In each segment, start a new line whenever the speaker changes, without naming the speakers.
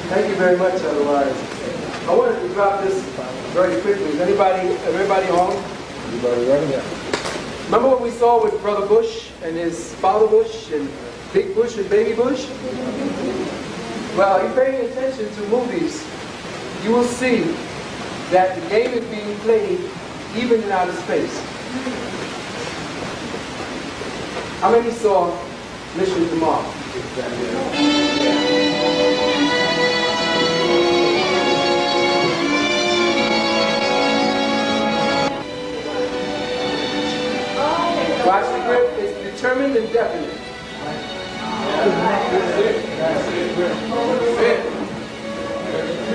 Thank you very much, otherwise. I wanted to drop this very quickly. Is everybody home?
Everybody ready? Yeah.
Remember what we saw with Brother Bush and his father Bush and Big Bush and Baby Bush? Well, if you're paying attention to movies, you will see that the game is being played even in outer space. How many saw Mission to Mars? Watch the grip. It's determined and definite.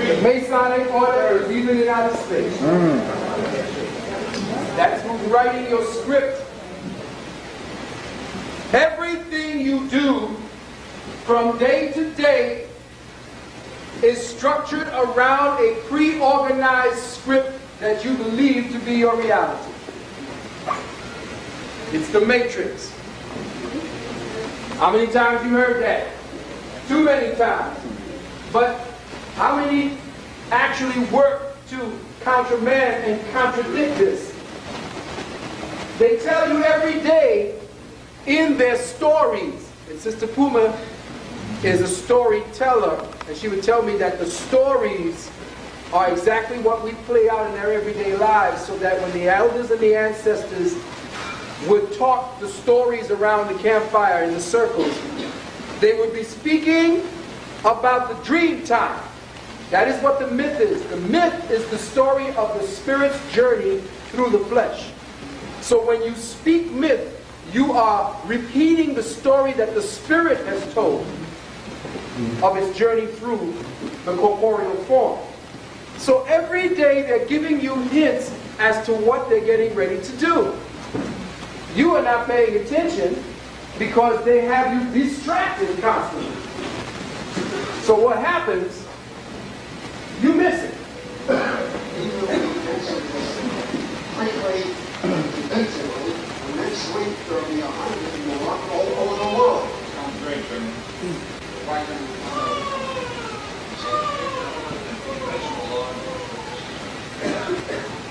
The Masonic order is even in outer space. That's who's writing your script. Everything you do from day to day is structured around a pre-organized script that you believe to be your reality. It's the Matrix. How many times you heard that? Too many times. But how many actually work to countermand and contradict this? They tell you every day in their stories, and Sister Puma is a storyteller, and she would tell me that the stories are exactly what we play out in our everyday lives, so that when the elders and the ancestors would talk the stories around the campfire in the circles, they would be speaking about the dream time. That is what the myth is. The myth is the story of the spirit's journey through the flesh. So when you speak myth, you are repeating the story that the spirit has told of its journey through the corporeal form. So every day they're giving you hints as to what they're getting ready to do. You are not paying attention because they have you distracted constantly. So what happens? You miss it.
Eventually, the next week there'll be 100 more all over the world.
Sounds great, Jimmy.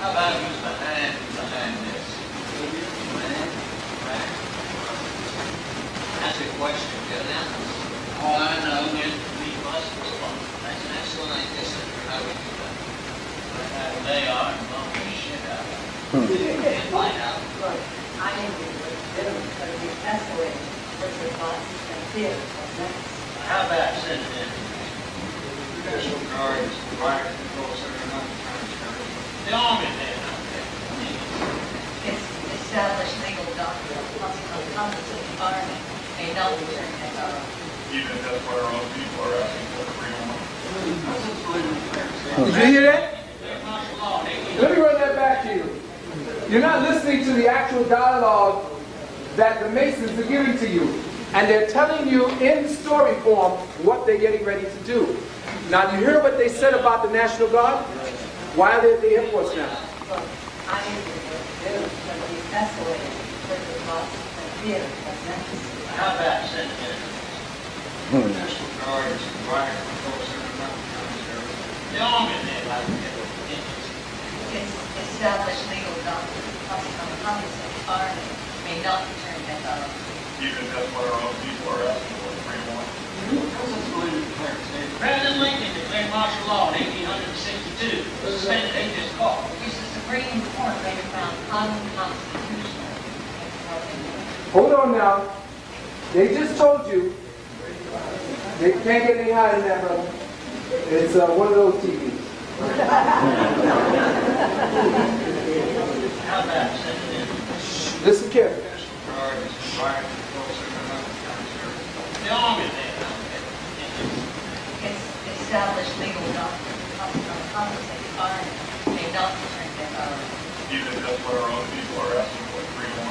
How about who's behind this? That's a question, Bill. All I know is we must respond. That's an excellent idea for how we do that. They are and blow the shit out of it. And find out.
I think we would be escalating further thoughts and fears of next.
How about sending in?
National Guard is the fire control center, not the transfer.
The Army there.
It's established legal doctrine of competent environment may not return that power.
Even if that's what our own people are asking for freedom.
Did you hear that? Let me run that back to you. You're not listening to the actual dialogue that the Masons are giving to you. And they're telling you in story form what they're getting ready to do. Now, do you hear what they said about the National Guard? Why are they at the airports now?
I think we would be escalating further thoughts and fears of next.
How about sending in?
National Guard is the fire control center, not the transfer.
The Army there.
It's established legal doctrine of competent environment may not return that power.
Even if that's what our own people are asking for freedom.
President Lincoln declared martial law in 1862. Suspended atheist call.
Which the Supreme Court later found unconstitutional.
Hold on now. They just told you they can't get any higher than that, brother. It's one of those TVs.
How about sending in?
Listen carefully.
National Guard is the fire control center, not the transfer.
The Army there.
It's established legal doctrine of competent environment may not return that power.
Even if that's what our own people are asking for freedom.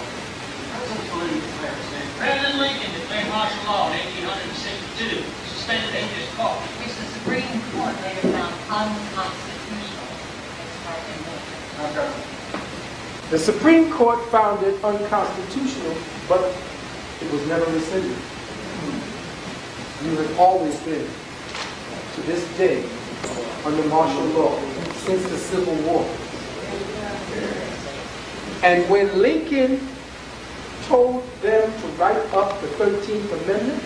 President Lincoln declared martial law in 1862. Suspended atheist call.
Which the Supreme Court later found unconstitutional.
The Supreme Court found it unconstitutional, but it was never rescinded. You have always been to this day under martial law since the Civil War. And when Lincoln told them to write up the 13th Amendment,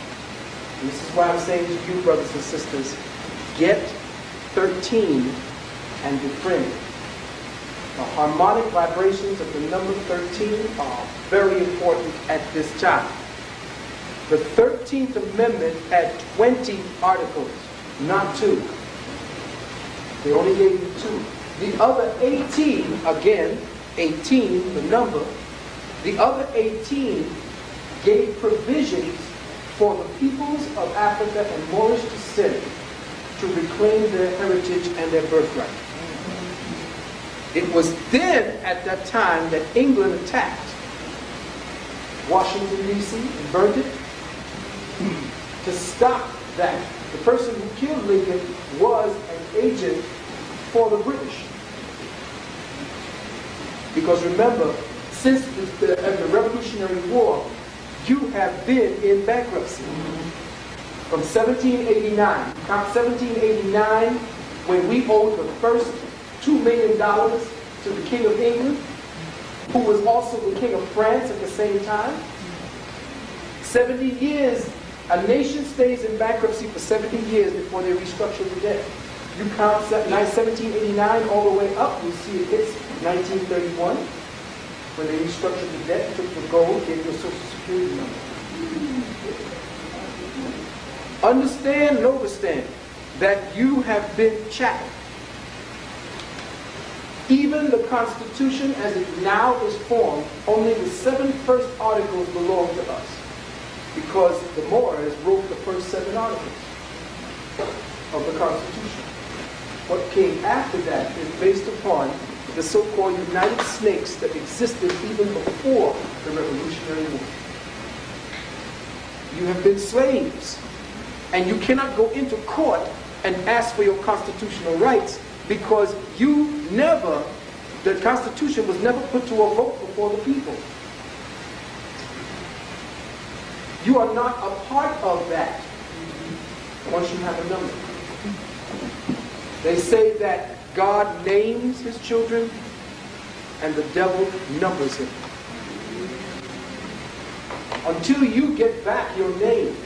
and this is why I'm saying to you, brothers and sisters, get 13 and befriend it. The harmonic vibrations of the number 13 are very important at this time. The 13th Amendment had 20 articles, not 2. They only gave you 2. The other 18, again, 18, the number, the other 18 gave provisions for the peoples of Africa and Moorish descent to reclaim their heritage and their birthright. It was then, at that time, that England attacked Washington, D.C. and burned it. To stop that, the person who killed Lincoln was an agent for the British. Because remember, since the Revolutionary War, you have been in bankruptcy. From 1789, count 1789, when we owed the first $2 million to the King of England, who was also the King of France at the same time. 70 years, a nation stays in bankruptcy for 70 years before they restructure the debt. You count 1789 all the way up, you see it hits 1931, when they restructured the debt, took the gold, gave you a Social Security number. Understand and overstand that you have been chatted. Even the Constitution as it now is formed, only the 7 first articles belong to us. Because the Moors wrote the first 7 articles of the Constitution. What came after that is based upon the so-called United Snakes that existed even before the Revolutionary War. You have been slaves. And you cannot go into court and ask for your constitutional rights because the Constitution was never put to a vote before the people. You are not a part of that once you have a number. They say that God names his children and the devil numbers him. Until you get back your name,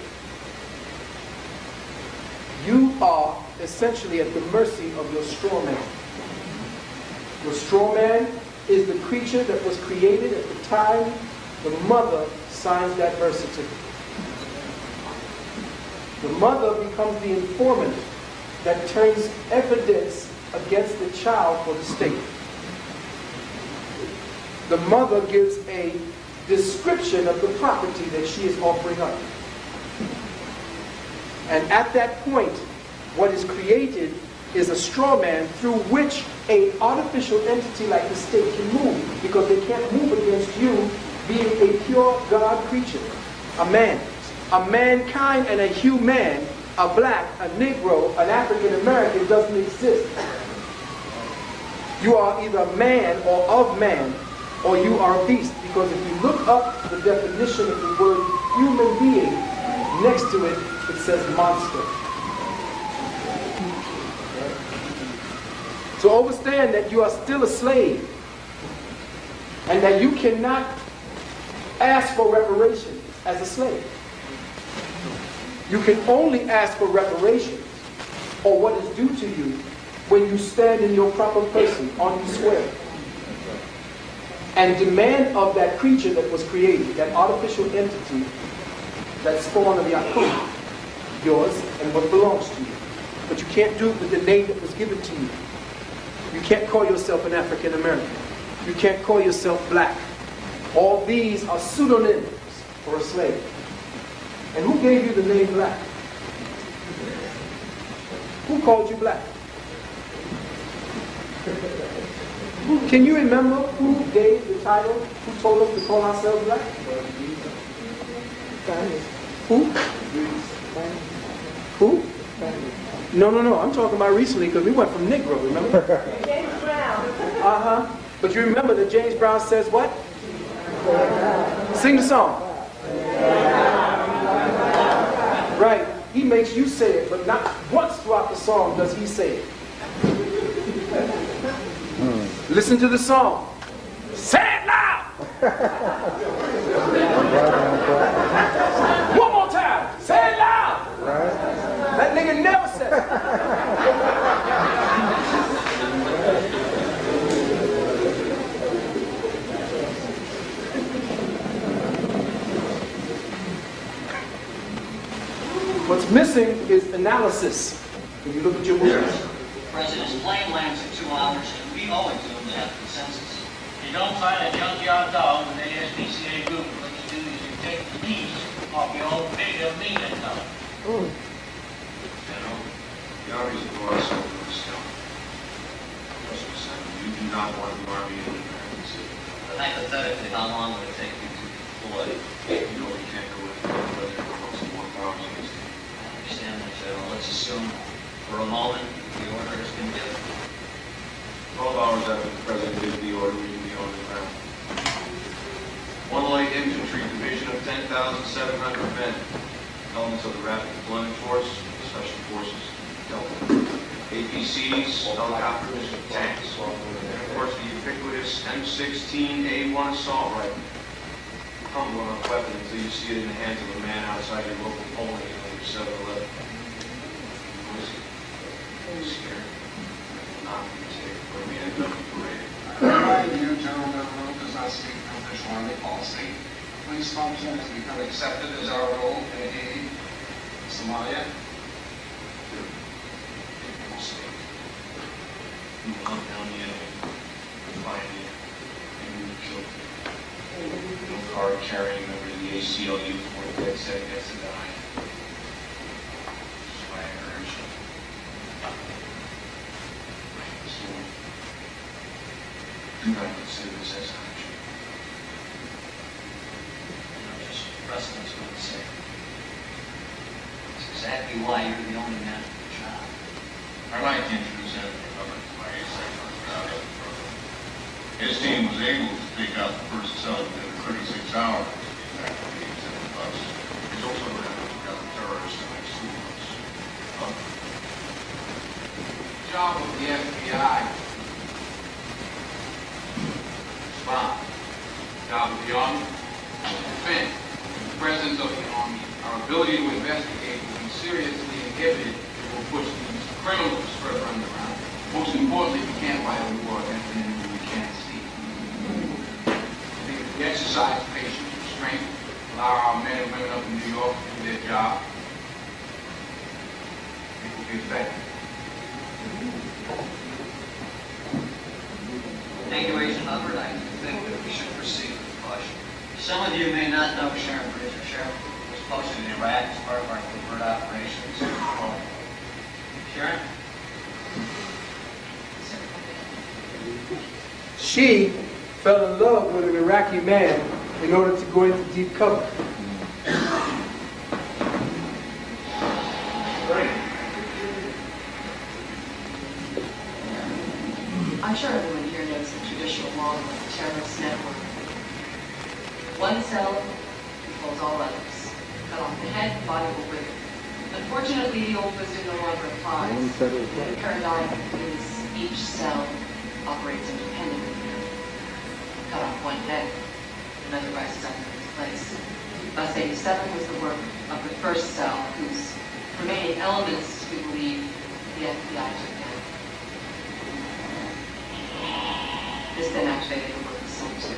you are essentially at the mercy of your straw man. Your straw man is the creature that was created at the time the mother signs that birth certificate. The mother becomes the informant that turns evidence against the child for the state. The mother gives a description of the property that she is offering up. And at that point, what is created is a straw man through which an artificial entity like the state can move, because they can't move against you being a pure God creature, a man. A mankind and a human, a black, a Negro, an African American doesn't exist. You are either man or of man, or you are a beast. Because if you look up the definition of the word human being, next to it, it says monster. So understand that you are still a slave, and that you cannot ask for reparations as a slave. You can only ask for reparations or what is due to you when you stand in your proper person on the square and demand of that creature that was created, that artificial entity, that spawn of Yaakov, yours and what belongs to you. But you can't do it with the name that was given to you. You can't call yourself an African American. You can't call yourself black. All these are pseudonyms for a slave. And who gave you the name black? Who called you black? Can you remember who gave the title? Who told us to call ourselves black? Who? Who? No. I'm talking about recently because we went from Negro, remember?
James Brown.
But you remember that James Brown says what? Sing the song. Right. he makes you say it, but not once throughout the song does he say it. Listen to the song. Say it loud! One more time. Say it loud! That nigga never said it. What's missing is analysis. When you look at your movies.
President's plane lands in 2 hours, and we owe it to him to have consensus. You don't find a junkyard dog with ASPCA group. What you do is you take the leash off your old big meat dog.
General, the Army's a boss over the stone. You do not want the Army in the American city.
But hypothetically, how long would it take you to deploy?
You know we can't go into the President wants more powers against him.
I understand that, General. Let's assume for a moment the order has been given.
12 hours after the President gave the order, we will be on the ground. 1 light infantry division of 10,700 men. Elements of the Rapid Deployment Force, Special Forces, Delta. APCs, helicopters, tanks. And of course the ubiquitous M16A1 assault rifle. Humble enough weapon until you see it in the hands of a man outside your local polling unit on your 7-Eleven. Scared. Not be safe when we end up paraded.
My view, General Government does not speak for official Army policy. Police function has become accepted as our role in Haiti, Somalia.
People say, you will hunt down the enemy, find him, and you will kill him. No card carrying over to the ACLU before the dead set gets to die. That's why I urge you. Do not consider this as action.
Just precedent's going to say. It's exactly why you're the only man for the job.
I'd like to introduce him to cover my second program. His team was able to take out the first cell within 36 hours. Exactly 87 bucks. He's also going to look out the terrorists in the next 2 months.
Job of the FBI. Spot. Job of the Army. Defense. The presence of the Army. Our ability to investigate will be seriously inhibited if we'll push these criminals further underground. Most importantly, we can't fight a war against an enemy we can't see. I think if we exercise patience and strength, allow our men and women up in New York to do their job, it will be effective.
Thank you, Agent Hubbard. I think that we should proceed with caution. Some of you may not know Sharon Bridger. Sharon was posted in Iraq as part of our covert operations. Sharon?
She fell in love with an Iraqi man in order to go into deep cover.
I'm sure everyone here knows the traditional model of the terrorist network. One cell controls all others. Cut off the head, the body will wither. Unfortunately, the old wisdom no longer applies. The paradigm is each cell operates independently. Cut off one head, another rises up in its place. Thus, 87 was the work of the first cell, whose remaining elements, we believe, the FBI took down. This then activated the work of Cell 2.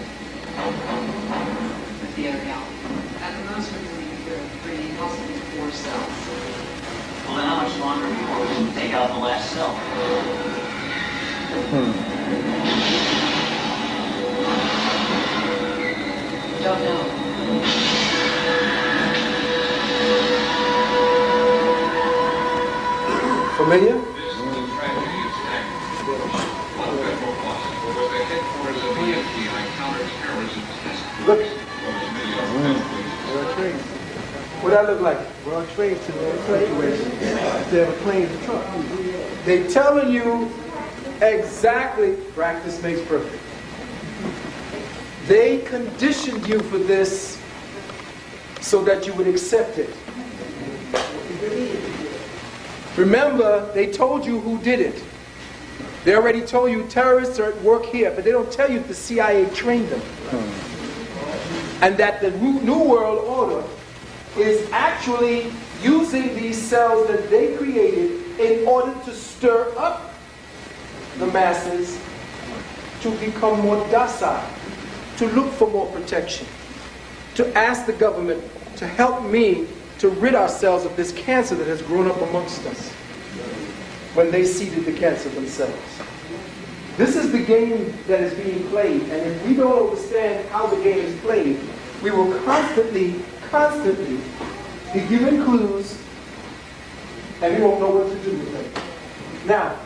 With the area. At the most, we believe there are 3, possibly 4 cells.
Well, then how much longer before we can take out the last cell?
Don't know.
Familiar?
This is a tragedy of stagnant. One federal office was the headquarters of the FBI counterterrorism task force.
Look.
World Trade.
What that look like?
World Trade situation. They have a plane in the truck.
They telling you exactly, practice makes perfect. They conditioned you for this so that you would accept it. Remember, they told you who did it. They already told you terrorists are at work here, but they don't tell you the CIA trained them. And that the New World Order is actually using these cells that they created in order to stir up the masses to become more docile, to look for more protection, to ask the government to help me to rid ourselves of this cancer that has grown up amongst us when they seeded the cancer themselves. This is the game that is being played, and if we don't understand how the game is played, we will constantly be given clues, and we won't know what to do with them. Now,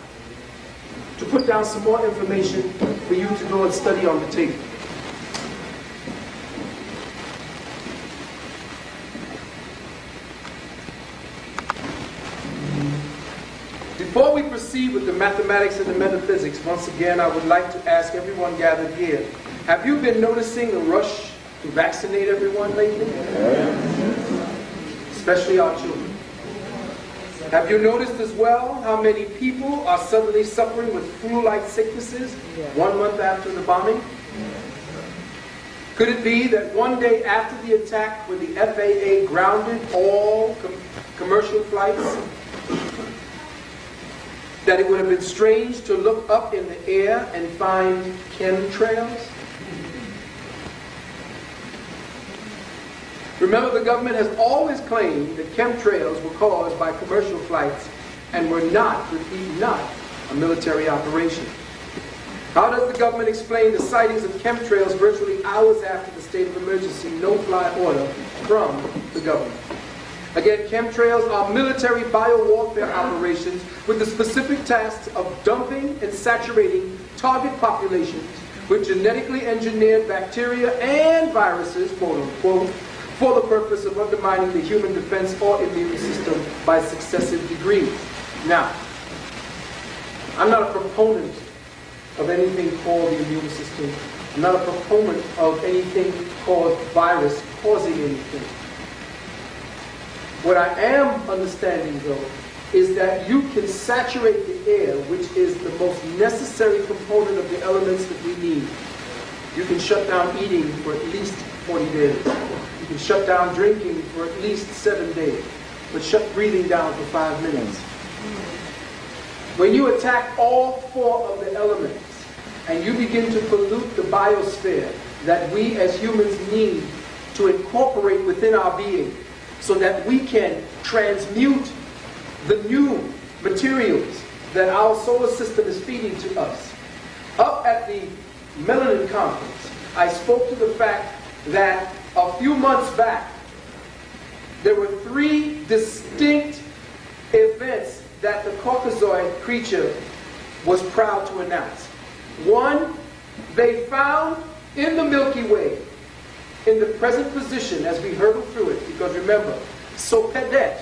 to put down some more information for you to go and study on the table. Before we proceed with the mathematics and the metaphysics, once again, I would like to ask everyone gathered here, have you been noticing a rush to vaccinate everyone lately? Especially our children. Have you noticed as well how many people are suddenly suffering with flu-like sicknesses 1 month after the bombing? Could it be that one day after the attack when the FAA grounded all commercial flights, that it would have been strange to look up in the air and find chemtrails? Remember, the government has always claimed that chemtrails were caused by commercial flights and were not, repeat, not a military operation. How does the government explain the sightings of chemtrails virtually hours after the state of emergency no-fly order from the government? Again, chemtrails are military biowarfare operations with the specific tasks of dumping and saturating target populations with genetically engineered bacteria and viruses, quote unquote, for the purpose of undermining the human defense or immune system by successive degrees. Now, I'm not a proponent of anything called the immune system. I'm not a proponent of anything called virus causing anything. What I am understanding, though, is that you can saturate the air, which is the most necessary component of the elements that we need. You can shut down eating for at least 40 days. You can shut down drinking for at least 7 days, but shut breathing down for 5 minutes. When you attack all 4 of the elements, and you begin to pollute the biosphere that we as humans need to incorporate within our being, so that we can transmute the new materials that our solar system is feeding to us. Up at the Melanin Conference, I spoke to the fact that a few months back, there were 3 distinct events that the Caucasoid creature was proud to announce. 1, they found in the Milky Way, in the present position as we hurtle through it, because remember, Sopedet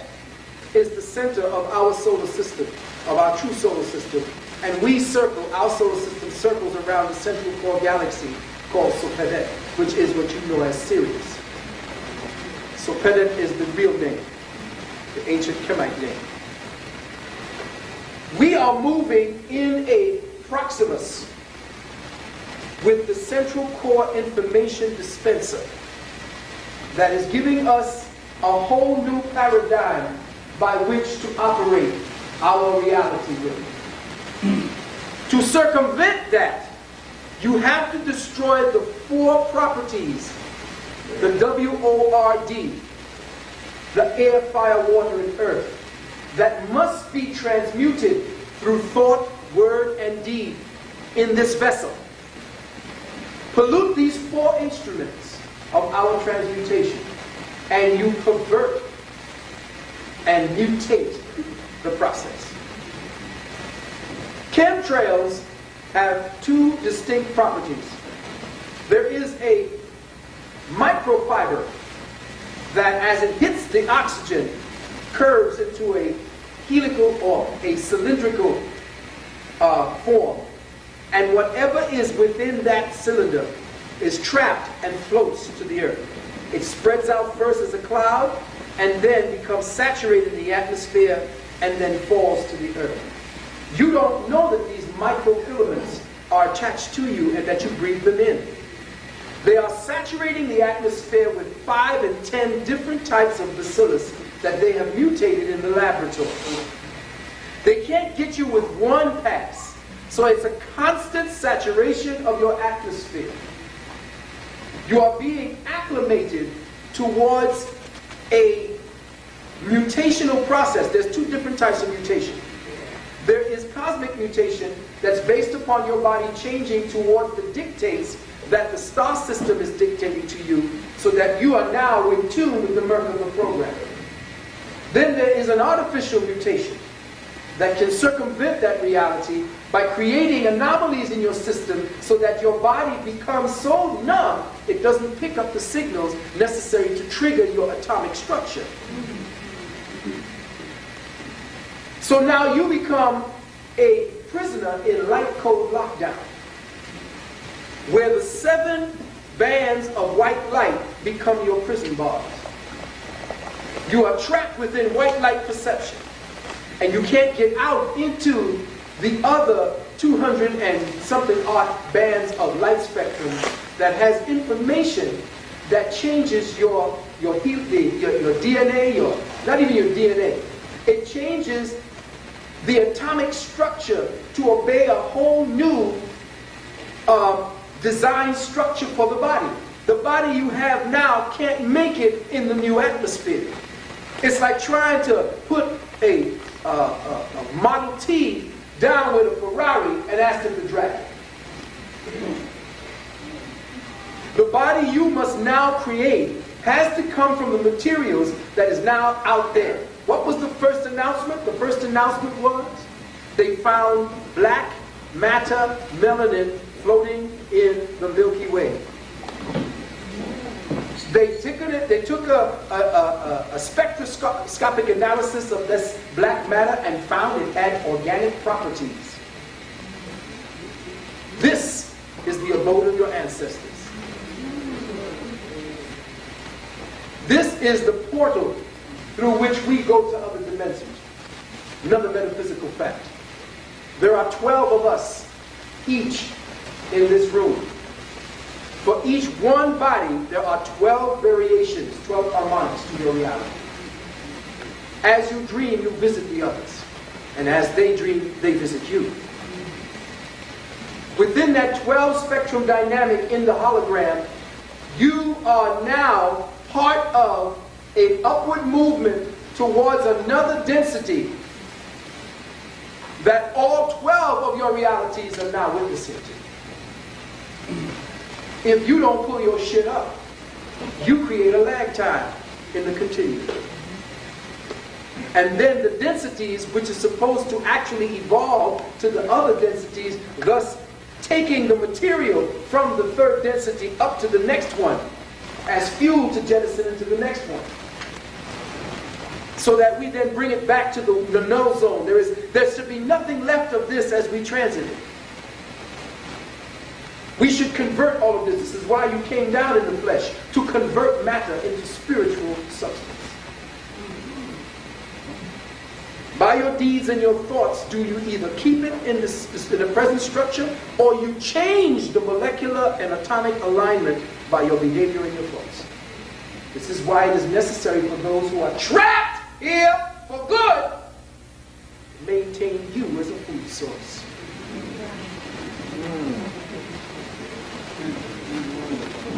is the center of our solar system, of our true solar system, and we circle, our solar system circles around the central core galaxy called Sopedet, which is what you know as Sirius. Sopedet is the real name, the ancient Kemite name. We are moving in a Proximus with the central core information dispenser that is giving us a whole new paradigm by which to operate our reality with. To circumvent that, you have to destroy the 4 properties, the WORD, the air, fire, water, and earth, that must be transmuted through thought, word, and deed in this vessel. Pollute these 4 instruments of our transmutation, and you pervert and mutate the process. Chemtrails have 2 distinct properties. There is a microfiber that, as it hits the oxygen, curves into a helical or a cylindrical form. And whatever is within that cylinder is trapped and floats to the earth. It spreads out first as a cloud and then becomes saturated in the atmosphere and then falls to the earth. You don't know that these microfilaments are attached to you and that you breathe them in. They are saturating the atmosphere with 5 and 10 different types of bacillus that they have mutated in the laboratory. They can't get you with one pass. So it's a constant saturation of your atmosphere. You are being acclimated towards a mutational process. There's 2 different types of mutation. There is cosmic mutation that's based upon your body changing towards the dictates that the star system is dictating to you, so that you are now in tune with the Merkaba program. Then there is an artificial mutation that can circumvent that reality by creating anomalies in your system so that your body becomes so numb it doesn't pick up the signals necessary to trigger your atomic structure. So now you become a prisoner in light code lockdown, where the 7 bands of white light become your prison bars. You are trapped within white light perception, and you can't get out into the other 200 and something odd bands of light spectrum that has information that changes your DNA, not even your DNA. It changes the atomic structure to obey a whole new design structure for the body. The body you have now can't make it in the new atmosphere. It's like trying to put a Model T down with a Ferrari and ask them to drag it. The body you must now create has to come from the materials that is now out there. What was the first announcement? The first announcement was they found black matter melanin floating in the Milky Way. They took a spectroscopic analysis of this black matter and found it had organic properties. This is the abode of your ancestors. This is the portal through which we go to other dimensions. Another metaphysical fact. There are 12 of us, each in this room. For each one body, there are 12 variations, 12 harmonics to your reality. As you dream, you visit the others. And as they dream, they visit you. Within that 12 spectrum dynamic in the hologram, you are now part of an upward movement towards another density that all 12 of your realities are now witnessing to. If you don't pull your shit up, you create a lag time in the continuum. And then the densities, which are supposed to actually evolve to the other densities, thus taking the material from the third density up to the next one as fuel to jettison into the next one. So that we then bring it back to the null zone. There should be nothing left of this as we transit it. We should convert all of this. This is why you came down in the flesh, to convert matter into spiritual substance. By your deeds and your thoughts, do you either keep it in the present structure, or you change the molecular and atomic alignment by your behavior and your thoughts. This is why it is necessary for those who are trapped here for good to maintain you as a food source.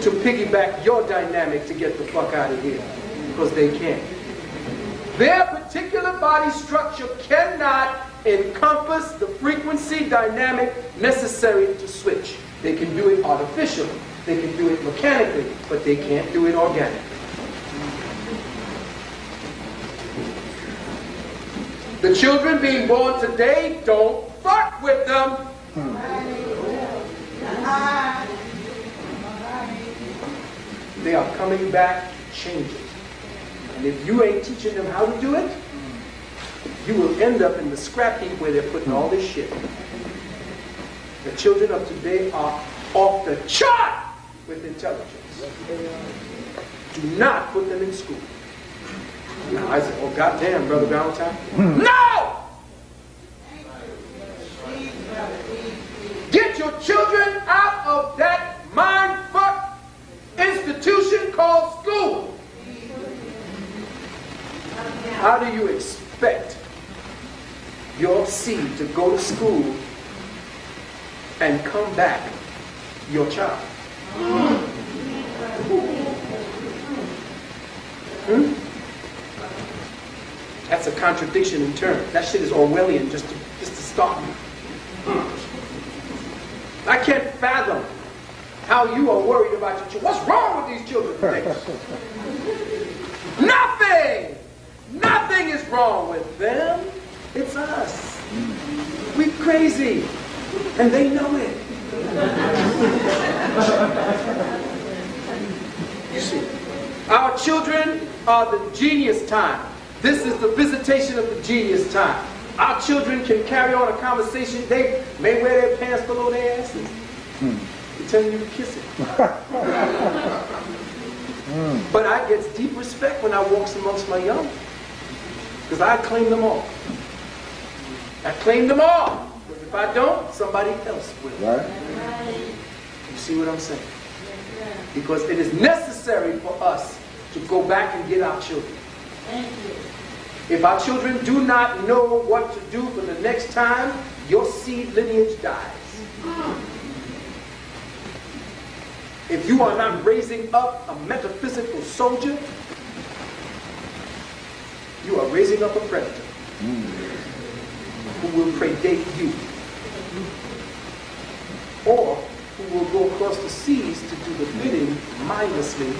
To piggyback your dynamic to get the fuck out of here, because they can't. Their particular body structure cannot encompass the frequency dynamic necessary to switch. They can do it artificially, they can do it mechanically, but they can't do it organically. The children being born today, don't fuck with them. They are coming back changing. And if you ain't teaching them how to do it, you will end up in the scrap heap where they're putting all this shit. The children of today are off the chart with intelligence. Do not put them in school. Now I said, oh goddamn, Brother Valentine. No! your children out of that mind-fuck institution called school. How do you expect your seed to go to school and come back your child? That's a contradiction in terms. That shit is Orwellian just to start. I can't fathom how you are worried about your children. What's wrong with these children today? Nothing! Nothing is wrong with them. It's us. We're crazy. And they know it. You see, our children are the genius time. This is the visitation of the genius time. Our children can carry on a conversation. They may wear their pants below their asses. They're telling you to kiss it. But I get deep respect when I walk amongst my young. Because I claim them all. I claim them all. Because if I don't, somebody else will. Right. You see what I'm saying? Because it is necessary for us to go back and get our children. If our children do not know what to do for the next time, your seed lineage dies. If you are not raising up a metaphysical soldier, you are raising up a predator who will predate you, or who will go across the seas to do the bidding mindlessly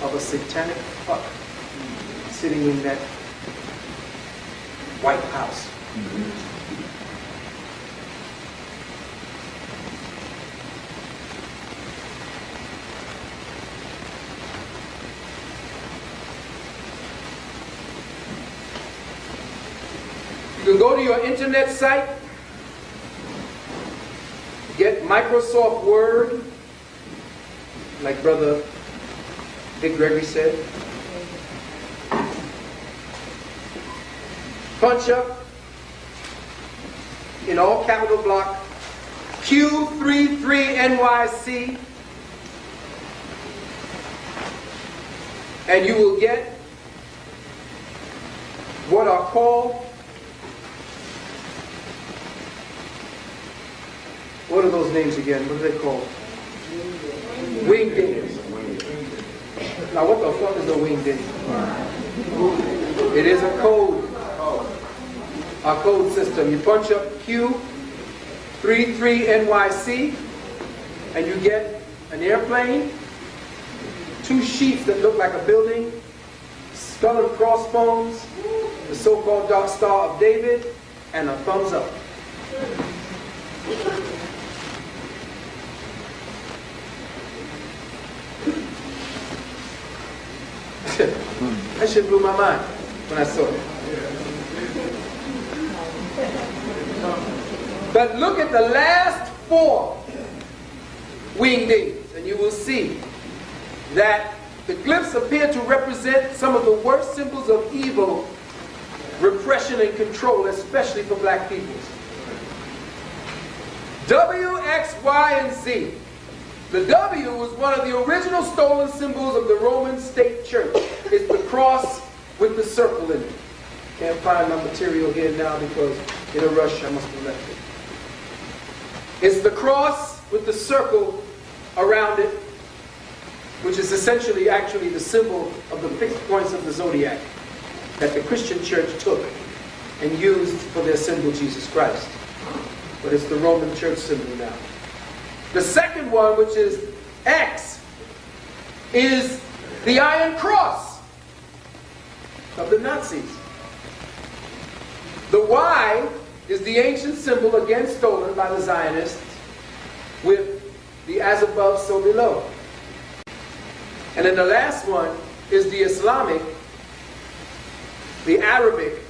of a satanic fuck sitting in that White House. You can go to your internet site, get Microsoft Word, like Brother Dick Gregory said. Punch up in all capital block Q33NYC, and you will get what are called, what are those names again? What are they called? Wingdings. Now what the fuck is a wingding? It is a code. A code system. You punch up Q33NYC and you get an airplane, 2 sheets that look like a building, skull and crossbones, the so-called Dark Star of David, and a thumbs up. That shit blew my mind when I saw it. But look at the last 4 wingdings, and you will see that the glyphs appear to represent some of the worst symbols of evil, repression, and control, especially for black people. W, X, Y, and Z. The W was one of the original stolen symbols of the Roman state church. It's the cross with the circle in it. Can't find my material here now because in a rush I must have left it. It's the cross with the circle around it, which is essentially actually the symbol of the fixed points of the zodiac that the Christian church took and used for their symbol Jesus Christ. But it's the Roman church symbol now. The second one, which is X, is the Iron Cross of the Nazis. The Y is the ancient symbol again stolen by the Zionists with the as above, so below. And then the last one is the Islamic, the Arabic,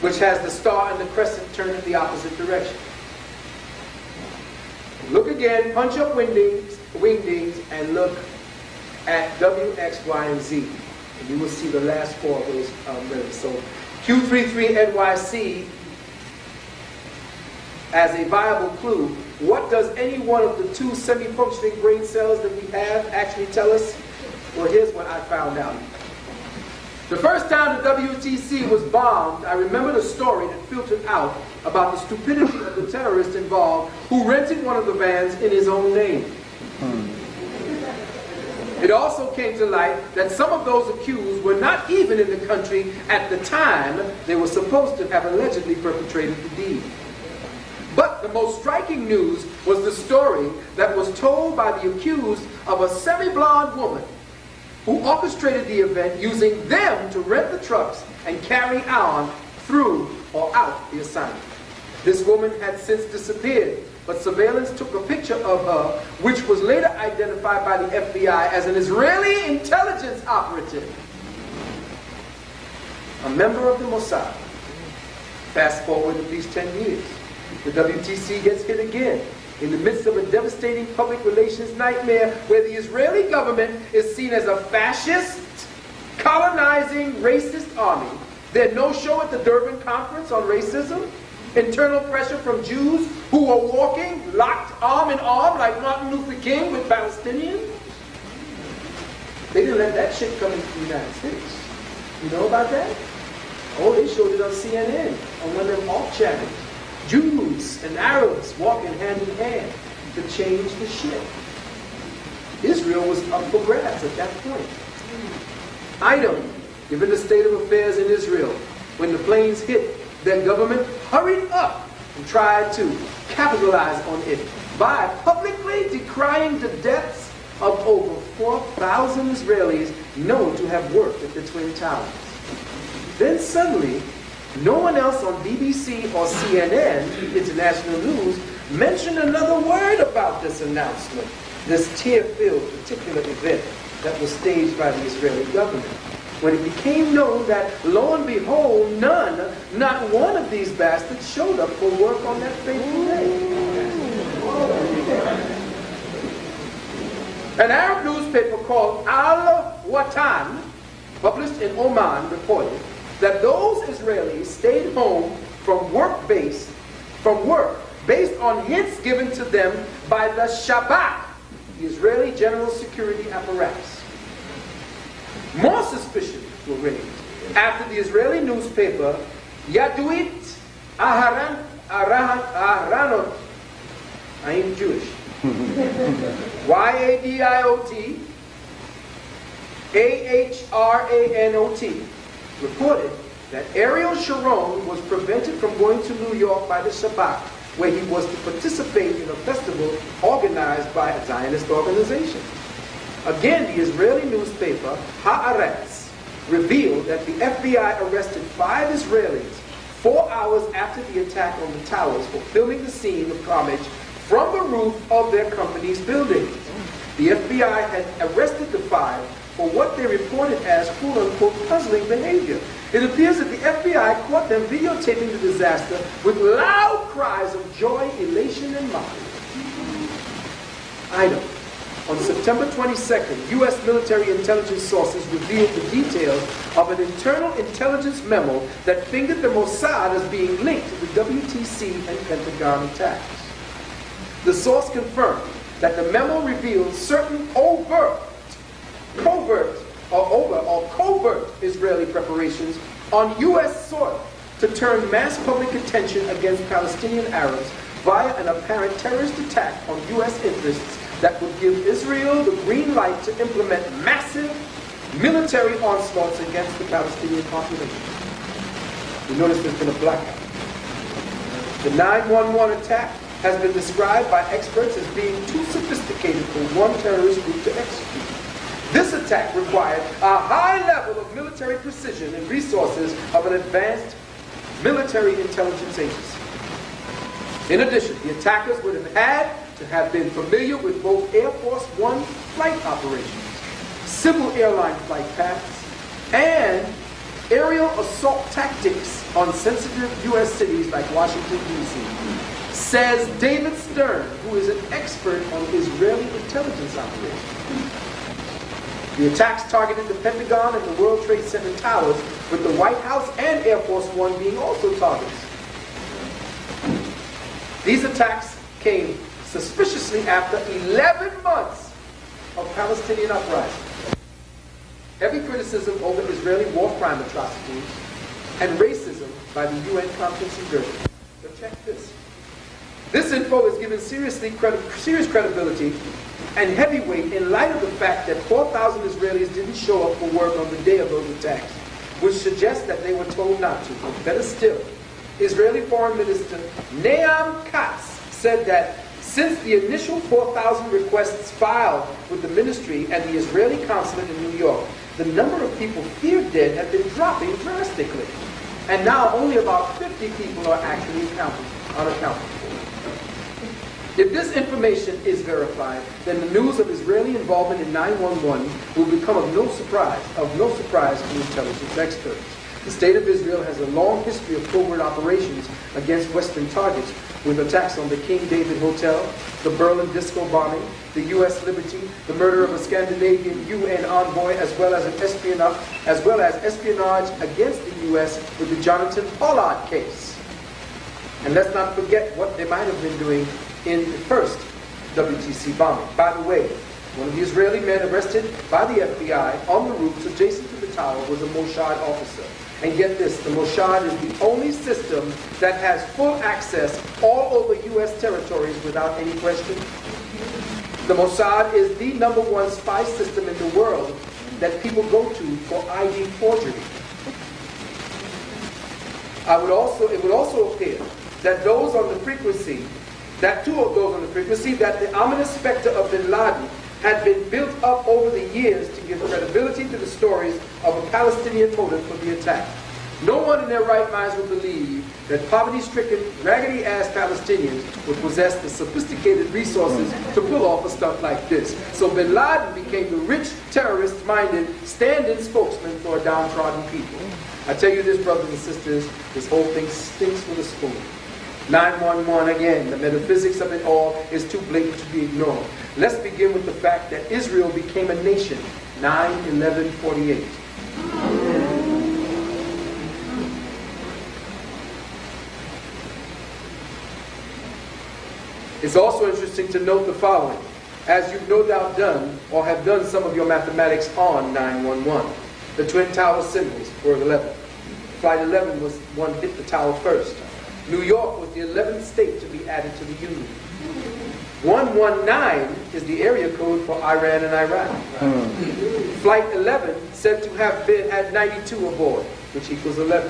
which has the star and the crescent turned in the opposite direction. Look again, punch up wingdings, and look at W, X, Y, and Z. And you will see the last 4 of those letters. So Q33NYC as a viable clue, what does any one of the 2 semi-functioning brain cells that we have actually tell us? Well, here's what I found out. The first time the WTC was bombed, I remember the story that filtered out about the stupidity of the terrorist involved who rented one of the vans in his own name. It also came to light that some of those accused were not even in the country at the time they were supposed to have allegedly perpetrated the deed. But the most striking news was the story that was told by the accused of a semi-blonde woman who orchestrated the event using them to rent the trucks and carry on through or out the assignment. This woman had since disappeared, but surveillance took a picture of her, which was later identified by the FBI as an Israeli intelligence operative, a member of the Mossad. Fast forward at least 10 years. The WTC gets hit again in the midst of a devastating public relations nightmare where the Israeli government is seen as a fascist, colonizing, racist army. Their no-show at the Durban Conference on Racism, internal pressure from Jews who were walking locked arm in arm like Martin Luther King with Palestinians. They didn't let that shit come into the United States. You know about that? Oh, they showed it on CNN, on one of them alt channels. Jews and Arabs walking hand in hand to change the shit. Israel was up for grabs at that point. Item, given the state of affairs in Israel, when the planes hit, their government hurried up and tried to capitalize on it by publicly decrying the deaths of over 4,000 Israelis known to have worked at the Twin Towers. Then suddenly, no one else on BBC or CNN, international news, mentioned another word about this announcement, this tear-filled particular event that was staged by the Israeli government. When it became known that, lo and behold, not one of these bastards showed up for work on that fateful day. An Arab newspaper called Al Watan, published in Oman, reported that those Israelis stayed home from work based on hints given to them by the Shabak, the Israeli General Security Apparatus. More suspicions were raised after the Israeli newspaper Yaduit Aharonot, I ain't Jewish, Yadiot Ahranot, reported that Ariel Sharon was prevented from going to New York by the Shabak, where he was to participate in a festival organized by a Zionist organization. Again, the Israeli newspaper Haaretz revealed that the FBI arrested 5 Israelis 4 hours after the attack on the towers for filming the scene of carnage from the roof of their company's building. The FBI had arrested the 5 for what they reported as quote-unquote puzzling behavior. It appears that the FBI caught them videotaping the disaster with loud cries of joy, elation, and mockery. Item. On September 22nd, U.S. military intelligence sources revealed the details of an internal intelligence memo that fingered the Mossad as being linked to the WTC and Pentagon attacks. The source confirmed that the memo revealed certain covert Israeli preparations on U.S. soil to turn mass public attention against Palestinian Arabs via an apparent terrorist attack on U.S. interests that would give Israel the green light to implement massive military onslaughts against the Palestinian population. You notice there's been a blackout. The 9/11 attack has been described by experts as being too sophisticated for one terrorist group to execute. This attack required a high level of military precision and resources of an advanced military intelligence agency. In addition, the attackers would have had to have been familiar with both Air Force One flight operations, civil airline flight paths, and aerial assault tactics on sensitive U.S. cities like Washington, D.C., says David Stern, who is an expert on Israeli intelligence operations. The attacks targeted the Pentagon and the World Trade Center towers, with the White House and Air Force One being also targets. These attacks came suspiciously after 11 months of Palestinian uprising. Heavy criticism over Israeli war crime atrocities and racism by the UN Conference in Germany. But check this. This info is given serious credibility and heavy weight in light of the fact that 4,000 Israelis didn't show up for work on the day of those attacks, which suggests that they were told not to. Or better still, Israeli Foreign Minister Nahum Katz said that since the initial 4,000 requests filed with the ministry and the Israeli consulate in New York, the number of people feared dead had been dropping drastically. And now only about 50 people are actually unaccounted for. If this information is verified, then the news of Israeli involvement in 9/11 will become of no surprise to intelligence experts. The State of Israel has a long history of covert operations against Western targets, with attacks on the King David Hotel, the Berlin disco bombing, the U.S. Liberty, the murder of a Scandinavian UN envoy, as well as espionage against the U.S. with the Jonathan Pollard case. And let's not forget what they might have been doing in the first WTC bombing. By the way, one of the Israeli men arrested by the FBI on the roofs adjacent to the tower was a Mossad officer. And get this, the Mossad is the only system that has full access all over U.S. territories without any question. The Mossad is the #1 spy system in the world that people go to for ID forgery. It would also appear that those on the frequency, that the ominous specter of bin Laden had been built up over the years to give credibility to the stories of a Palestinian motive for the attack. No one in their right minds would believe that poverty-stricken, raggedy-ass Palestinians would possess the sophisticated resources to pull off a stunt like this. So bin Laden became the rich, terrorist-minded, stand-in spokesman for a downtrodden people. I tell you this, brothers and sisters, this whole thing stinks with a spoon. 9/11 again, the metaphysics of it all is too blatant to be ignored. Let's begin with the fact that Israel became a nation 9/11/48. It's also interesting to note the following, as you've no doubt done or have done some of your mathematics on 9/11. The Twin Tower symbols were 11. Flight 11 was one hit the tower first. New York was the 11th state to be added to the Union. 119 is the area code for Iran and Iraq. Flight 11 said to have been at 92 aboard, which equals 11.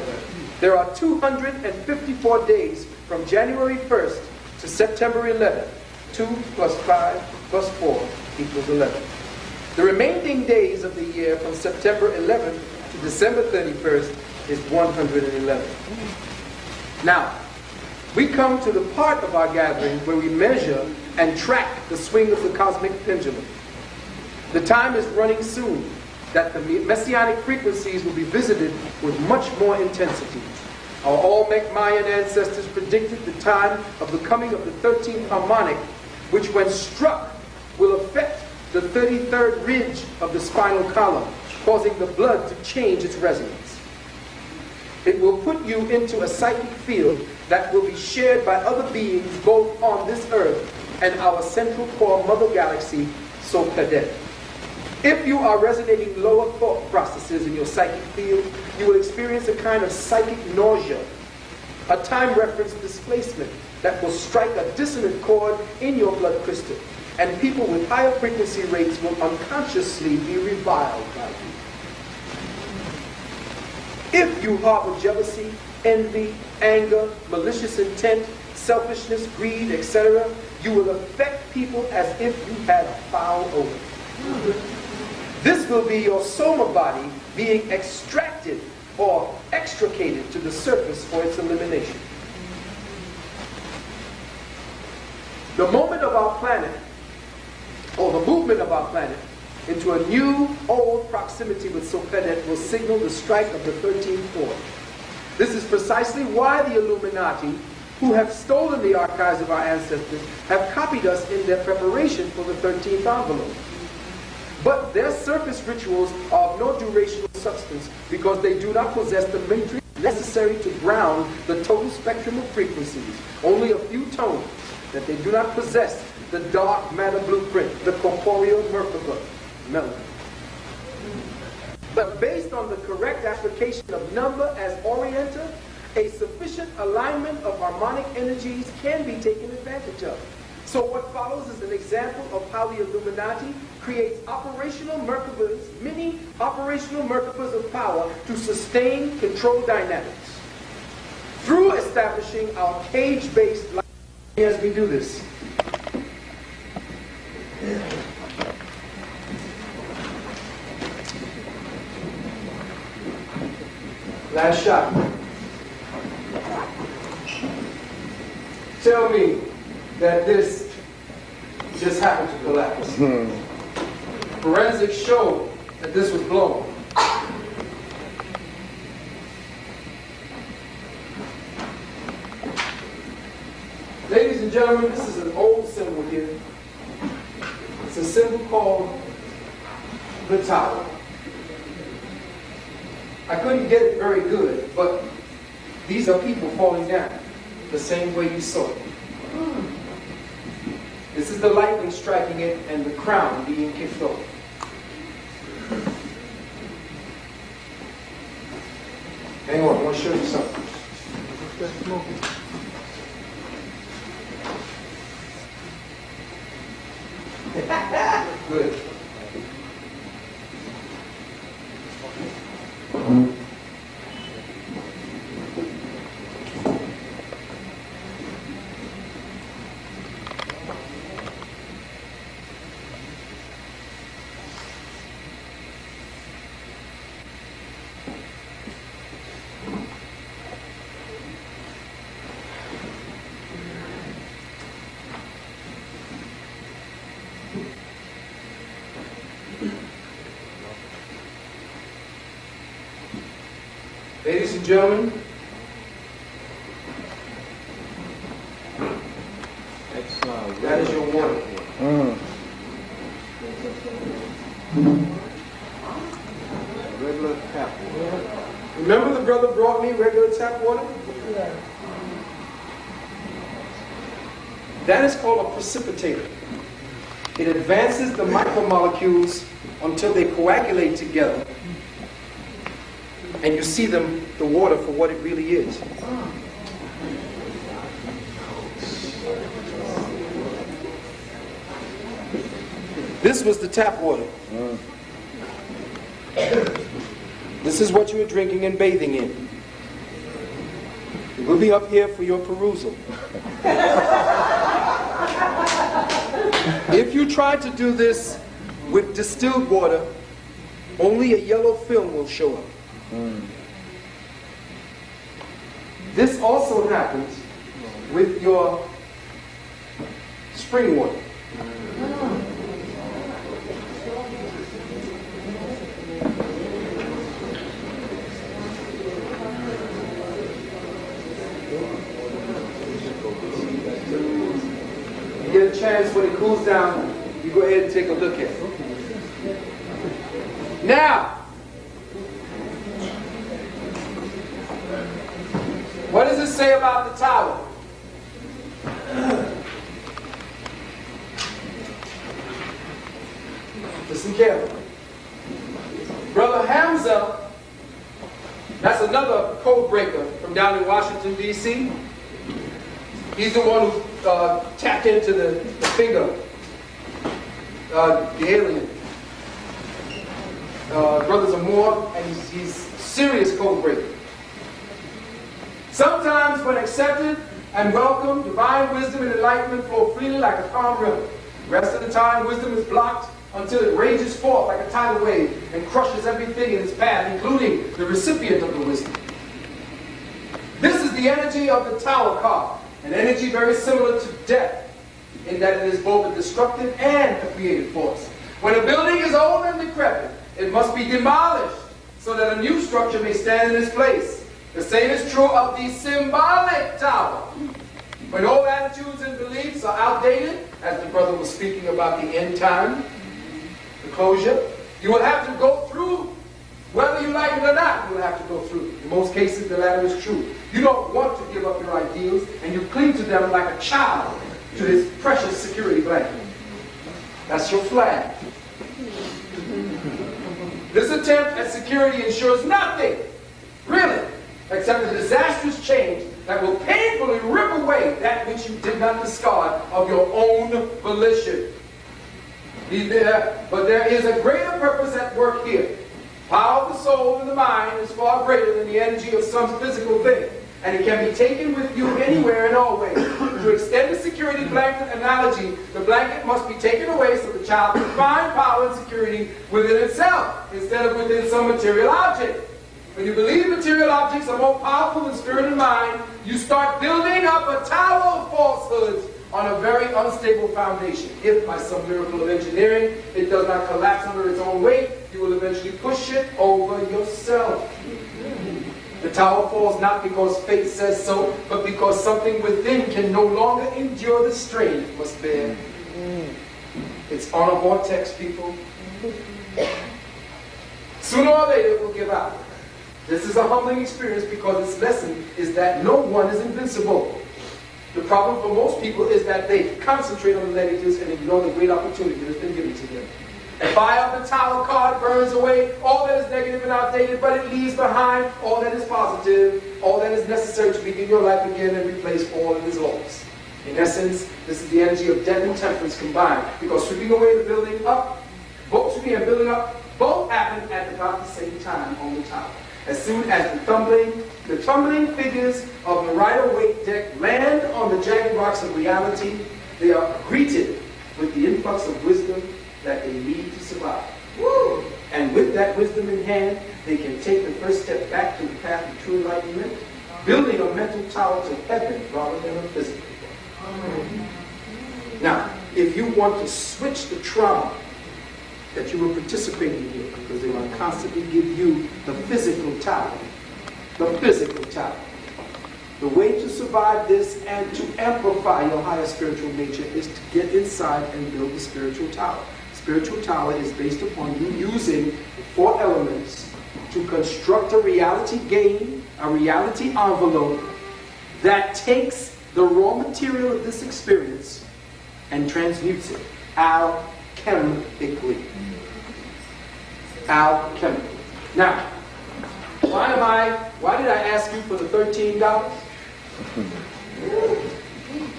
There are 254 days from January 1st to September 11th. 2 plus 5 plus 4 equals 11. The remaining days of the year from September 11th to December 31st is 111. Now, we come to the part of our gathering where we measure and track the swing of the cosmic pendulum. The time is running soon that the messianic frequencies will be visited with much more intensity. Our Olmec Mayan ancestors predicted the time of the coming of the 13th harmonic, which when struck will affect the 33rd ridge of the spinal column, causing the blood to change its resonance. It will put you into a psychic field that will be shared by other beings both on this earth and our central core mother galaxy, Sokadet. If you are resonating lower thought processes in your psychic field, you will experience a kind of psychic nausea, a time reference displacement that will strike a dissonant chord in your blood crystal, and people with higher frequency rates will unconsciously be reviled by you. If you harbor jealousy, envy, anger, malicious intent, selfishness, greed, etc., you will affect people as if you had a foul odor. This will be your soma body being extracted or extricated to the surface for its elimination. The moment of our planet, or the movement of our planet, into a new, old proximity with Sokadet will signal the strike of the 13th order. This is precisely why the Illuminati, who have stolen the archives of our ancestors, have copied us in their preparation for the 13th envelope. But their surface rituals are of no durational substance because they do not possess the matrix necessary to ground the total spectrum of frequencies. Only a few tones that they do not possess the dark matter blueprint, the corporeal Merkaba melody. But based on the correct application of number as orienter, a sufficient alignment of harmonic energies can be taken advantage of. So what follows is an example of how the Illuminati creates operational Merkabas, mini operational Merkabas of power to sustain control dynamics through establishing our cage-based life as we do this. Last shot. Tell me that this just happened to collapse. Forensics showed that this was blown. Ladies and gentlemen, this is an old symbol here. It's a symbol called the tower. I couldn't get it very good, but these are people falling down the same way you saw it. This is the lightning striking it and the crown being kicked over. Hang on, I want to show you something. Good. Ladies and gentlemen, that is your water.
Regular tap water.
Remember the brother brought me regular tap water?
Yeah.
That is called a precipitator. It advances the micromolecules until they coagulate together. And you see them, the water, for what it really is. This was the tap water. This is what you are drinking and bathing in. It will be up here for your perusal. If you try to do this with distilled water, only a yellow film will show up. This also happens with your spring water. You get a chance when it cools down, you go ahead and take a look at it. Now, what does it say about the tower? Listen carefully. Brother Hamza, that's another code breaker from down in Washington, D.C. He's the one who tapped into the finger, the alien. Brother Zamor, and he's serious code breaker. Sometimes when accepted and welcomed, divine wisdom and enlightenment flow freely like a calm river. The rest of the time, wisdom is blocked until it rages forth like a tidal wave and crushes everything in its path, including the recipient of the wisdom. This is the energy of the tower card, an energy very similar to death, in that it is both a destructive and a creative force. When a building is old and decrepit, it must be demolished so that a new structure may stand in its place. The same is true of the symbolic tower. When old attitudes and beliefs are outdated, as the brother was speaking about the end time, the closure, you will have to go through Whether you like it or not, you'll have to go through it. In most cases, the latter is true. You don't want to give up your ideals, and you cling to them like a child to this precious security blanket. That's your flag. This attempt at security ensures nothing, really, except a disastrous change that will painfully rip away that which you did not discard of your own volition. But there is a greater purpose at work here. Power of the soul and the mind is far greater than the energy of some physical thing, and it can be taken with you anywhere and always. To extend the security blanket analogy, the blanket must be taken away so the child can find power and security within itself, instead of within some material object. When you believe material objects are more powerful than spirit and mind, you start building up a tower of falsehoods on a very unstable foundation. If by some miracle of engineering it does not collapse under its own weight, you will eventually push it over yourself. The tower falls not because fate says so, but because something within can no longer endure the strain it must bear. It's on a vortex, people. Sooner or later it will give out. This is a humbling experience because its lesson is that no one is invincible. The problem for most people is that they concentrate on the negatives and ignore the great opportunity that has been given to them. The fire of the tower card burns away all that is negative and outdated, but it leaves behind all that is positive, all that is necessary to begin your life again and replace all that is lost. In essence, this is the energy of death and temperance combined, because sweeping away the building up, sweeping and building up, both happen at about the same time on the tower. As soon as the tumbling figures of the Rider-Waite deck land on the jagged rocks of reality, they are greeted with the influx of wisdom that they need to survive. Woo! And with that wisdom in hand, they can take the first step back to the path of true enlightenment, building a mental tower to heaven rather than a physical one. Now, if you want to switch the trauma that you were participating in, because they want to constantly give you the physical tower. The physical tower. The way to survive this and to amplify your higher spiritual nature is to get inside and build the spiritual tower. Spiritual tower is based upon you using the 4 elements to construct a reality game, a reality envelope that takes the raw material of this experience and transmutes it alchemically. Alchemically. Now, why did I ask you for the $13?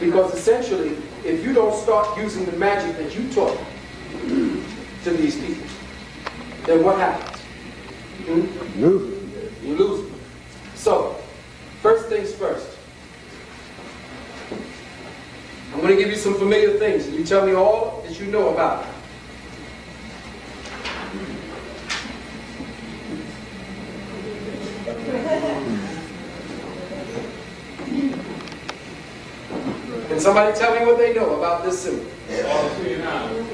Because essentially, if you don't start using the magic that you taught to these people, then what happens? You lose them. So, first things first. I'm going to give you some familiar things, and you tell me all that you know about it. Can somebody tell me what they know about this symbol?
All seeing eye.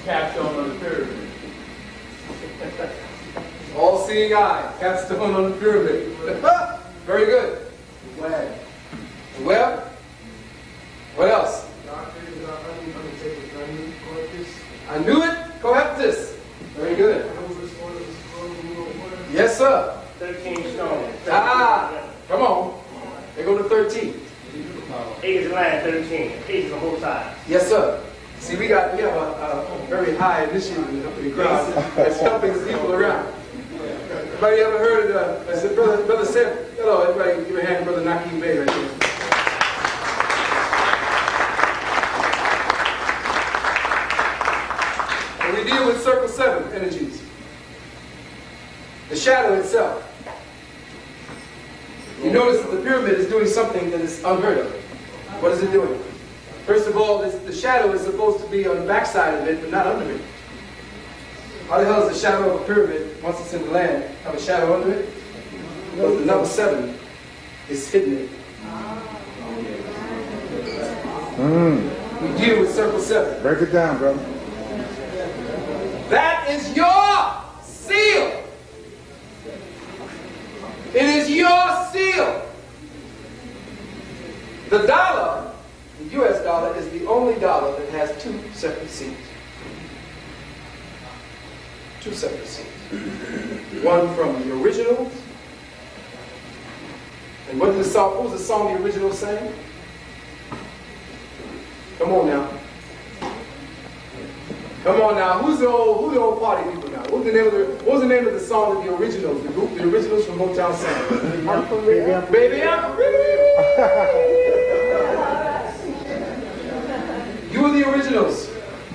Capstone on the pyramid.
All seeing eye. Capstone on the pyramid. Very good. Glad. Well, what else? I knew it. Coeptus. Very good. Yes, sir.
13 stone.
Come on. They go to 13.
Acres of land, 13. Acres on both sides.
Yes, sir. See, we have a very high initiative in the crowd that's helping the people around. Everybody ever heard of I said, Brother Sam, hello, everybody give a hand to Brother Nakeem Bey right here. And we deal with circle 7 energies. The shadow itself. You notice that the pyramid is doing something that is unheard of. What is it doing? First of all, the shadow is supposed to be on the backside of it, but not under it. How the hell does the shadow of a pyramid, once it's in the land, have a shadow under it? Because the number 7 is hidden in it. We deal with circle 7.
Break it down, brother.
That is your seal. It is your seal. The dollar, the US dollar, is the only dollar that has 2 separate seals. 2 separate seals. one from the originals. And what was the song the original sang? Come on now. Come on now. Who the old party people now? What was the name of the song that the originals, the originals from Motown sang? Baby, I'm free. You are the originals.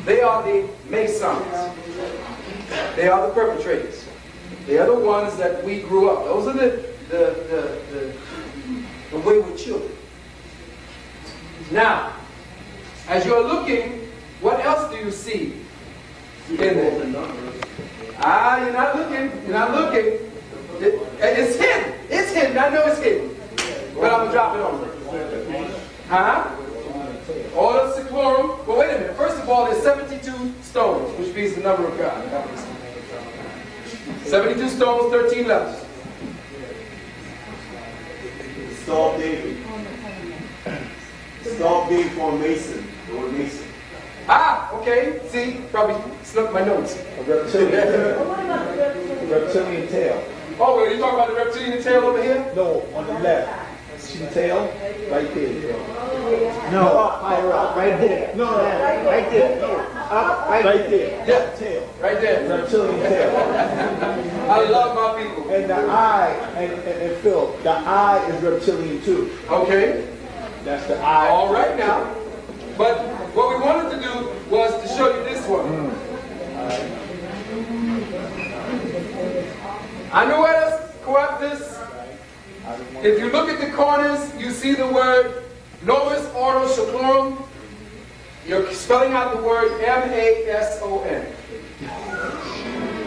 They are the Masons. They are the perpetrators. They are the ones that we grew up. Those are the wayward children. Now, as you're looking, what else do you see in there? You're not looking. You're not looking. It's hidden. It's hidden. I know it's hidden. But I'm going to drop it on you. Order seclorum. Well, wait a minute. First of all, there's 72 stones, which means the number of God. 72 stones, 13 levels.
Stop David. Stop being for Mason. The word Mason.
Okay. See, probably snuck my notes.
A reptilian tail.
Oh, well, you talking about the reptilian tail over here?
No, on the left. See the tail? Right there. No, right there. No, right there. No, up, right there.
Yeah,
tail.
Right there.
Reptilian tail.
I love my people.
And the eye, and Phil, the eye is reptilian too.
Okay.
That's the eye.
All right now. But what we wanted to do was to show you this one. I know where to correct this. If you look at the corners, you see the word Novus Ordo Seclorum. You're spelling out the word M-A-S-O-N.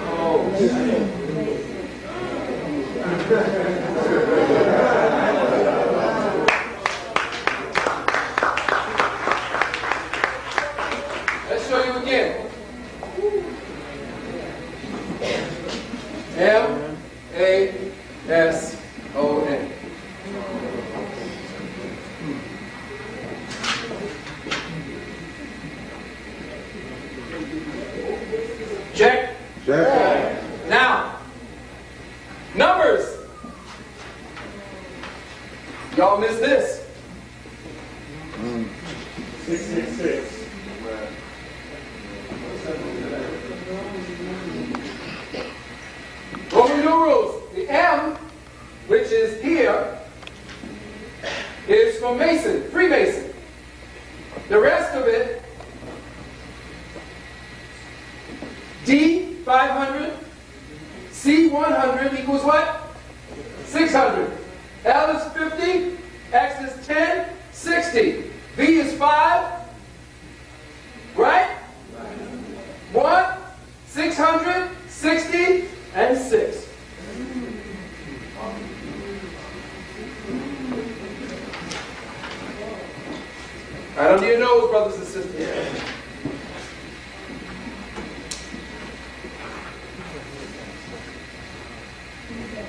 Oh. Let's show you again. M-A-S-O-N. Check? Check. Now, numbers. Y'all missed this.
666.
Roman numerals. The M, which is here, is for Mason, Freemason. The rest of it, D, 500, C, 100 equals what? 600. L is 50, X is 10, 60. V is 5, right? 1, 600, 60, and 6. Right under your nose, brothers and sisters.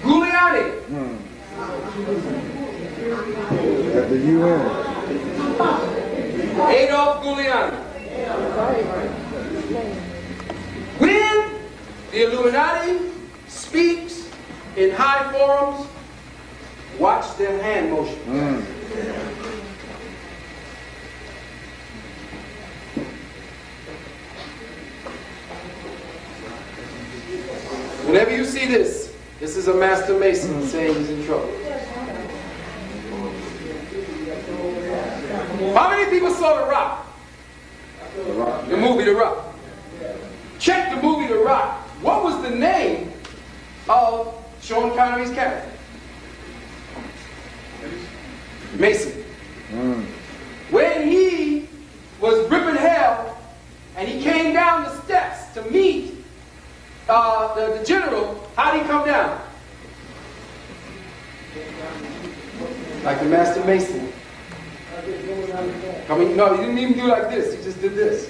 Giuliani.
At the UN.
Adolf Giuliani. When the Illuminati speaks in high forums, watch their hand motion. Whenever you see this, this is a master mason saying he's in trouble. How many people saw The Rock? The movie The Rock. Check the movie The Rock. What was the name of Sean Connery's character? Mason. When he was ripping hell and he came down the steps to meet the general, how did he come down? Like the master mason. I mean, no, he didn't even do like this. He just did this.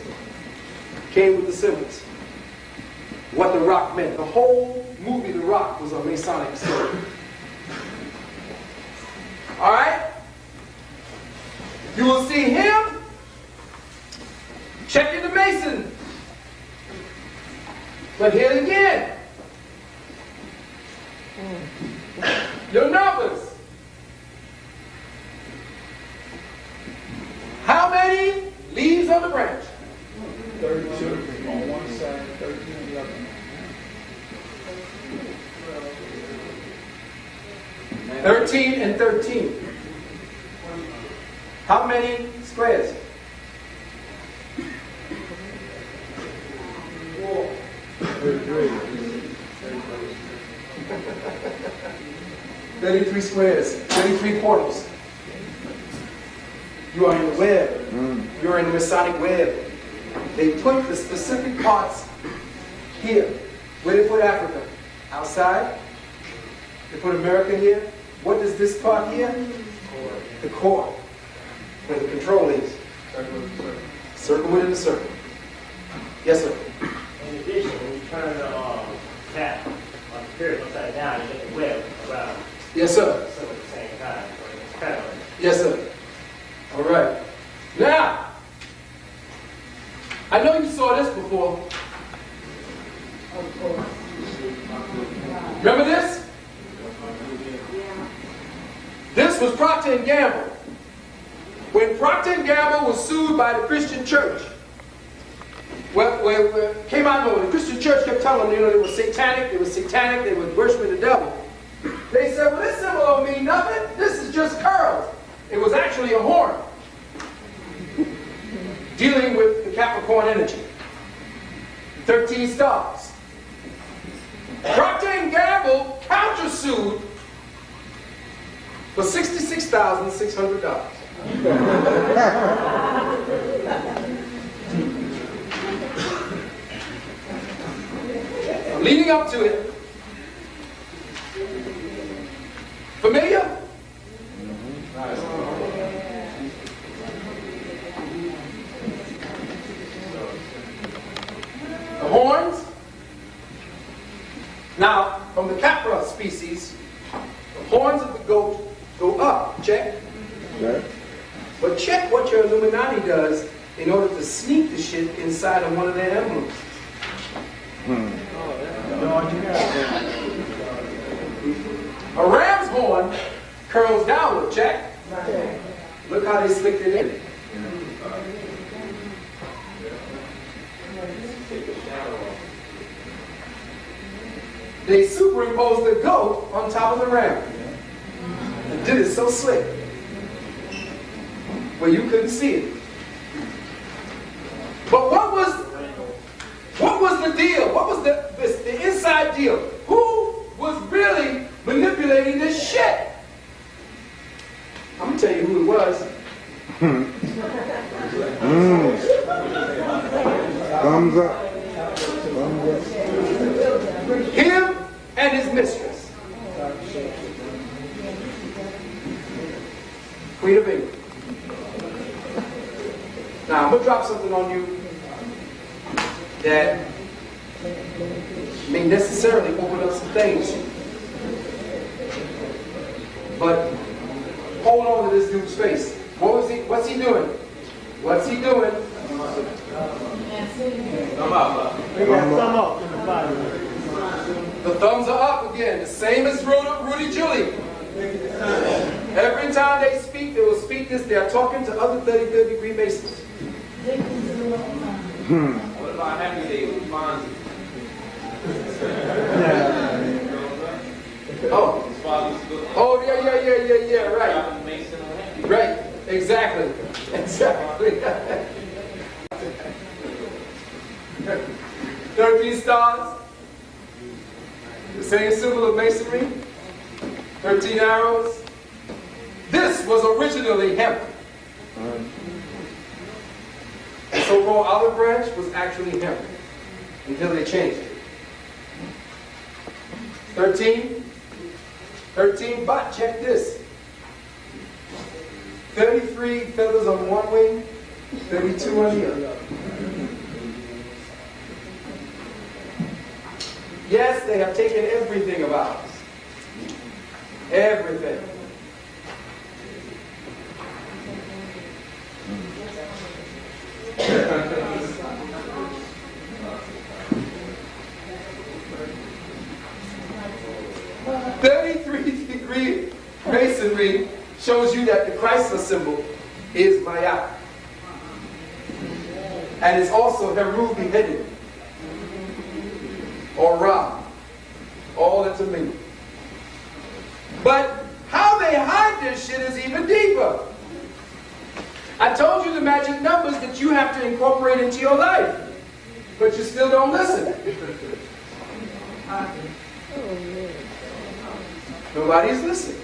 Came with the symbols. What The Rock meant. The whole movie The Rock was a Masonic story. All right? You will see him checking the Mason. But here again, Your numbers. How many leaves on the branch?
32 on one side, 13 on the other.
13 and 13. How many squares? 33 squares, 33 portals. You are in the web. You're in the Masonic web. They put the specific parts here. Where they put Africa? Outside. They put America here. What is this part here? The core. Where the control is. Circle within the circle. Yes, sir.
In addition, when you turn the tap on the spirit upside down, you get the web around.
Yes, sir.
So at the same time. So it's kind of like,
Yes, sir. All right. Now, I know you saw this before. Remember this? This was Procter & Gamble. When Procter & Gamble was sued by the Christian church, came out of the Christian church kept telling them, they were satanic, they were worshiping the devil. They said, well, this symbol don't mean nothing. This is just curls. It was actually a horn. Dealing with the Capricorn energy. 13 stars. Procter & Gamble countersued for $66,600. Leading up to it. Familiar? The horns. Now, from the Capra species, the horns of the goat go up. Check.
Okay.
But check what your Illuminati does in order to sneak the shit inside of one of their emblems. A ram's horn curls downward. Check. Look how they slicked it in. They superimposed the goat on top of the ram. And did it so slick where you couldn't see it. But what was the deal? What was the inside deal? Who was really manipulating this shit? I'm gonna tell you who it was.
Thumbs up.
Him and his mistress, Queen of England. Now I'm gonna drop something on you that may necessarily open up some things, but hold on to this dude's face. What's he doing? What's he doing?
thumb up in the bottom.
The thumbs are up again, the same as Rudy Giuliani. Every time they speak, they will speak this. They are talking to other 33rd degree Masons.
What about Happy Day with Fonzie?
Oh, yeah, right. Right, exactly. 13 stars. The same symbol of masonry. 13 arrows. This was originally hemp. The so-called olive branch was actually hemp until they changed it. 13. 13, but check this. 33 feathers on one wing, 32 on the other. Yes, they have taken everything about us. Everything. Chrysler symbol is Maya. And it's also Heru beheaded. Or Ra. All intermingled. But how they hide this shit is even deeper. I told you the magic numbers that you have to incorporate into your life. But you still don't listen. Nobody's listening.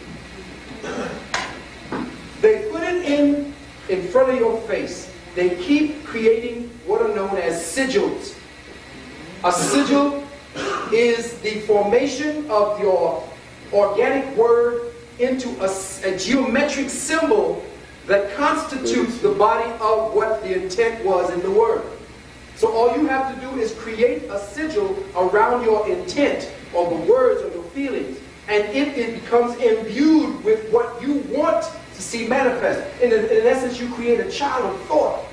They put it in front of your face. They keep creating what are known as sigils. A sigil is the formation of your organic word into a geometric symbol that constitutes the body of what the intent was in the word. So all you have to do is create a sigil around your intent or the words or your feelings, and it becomes imbued with what you want to see manifest. In essence, you create a child of thought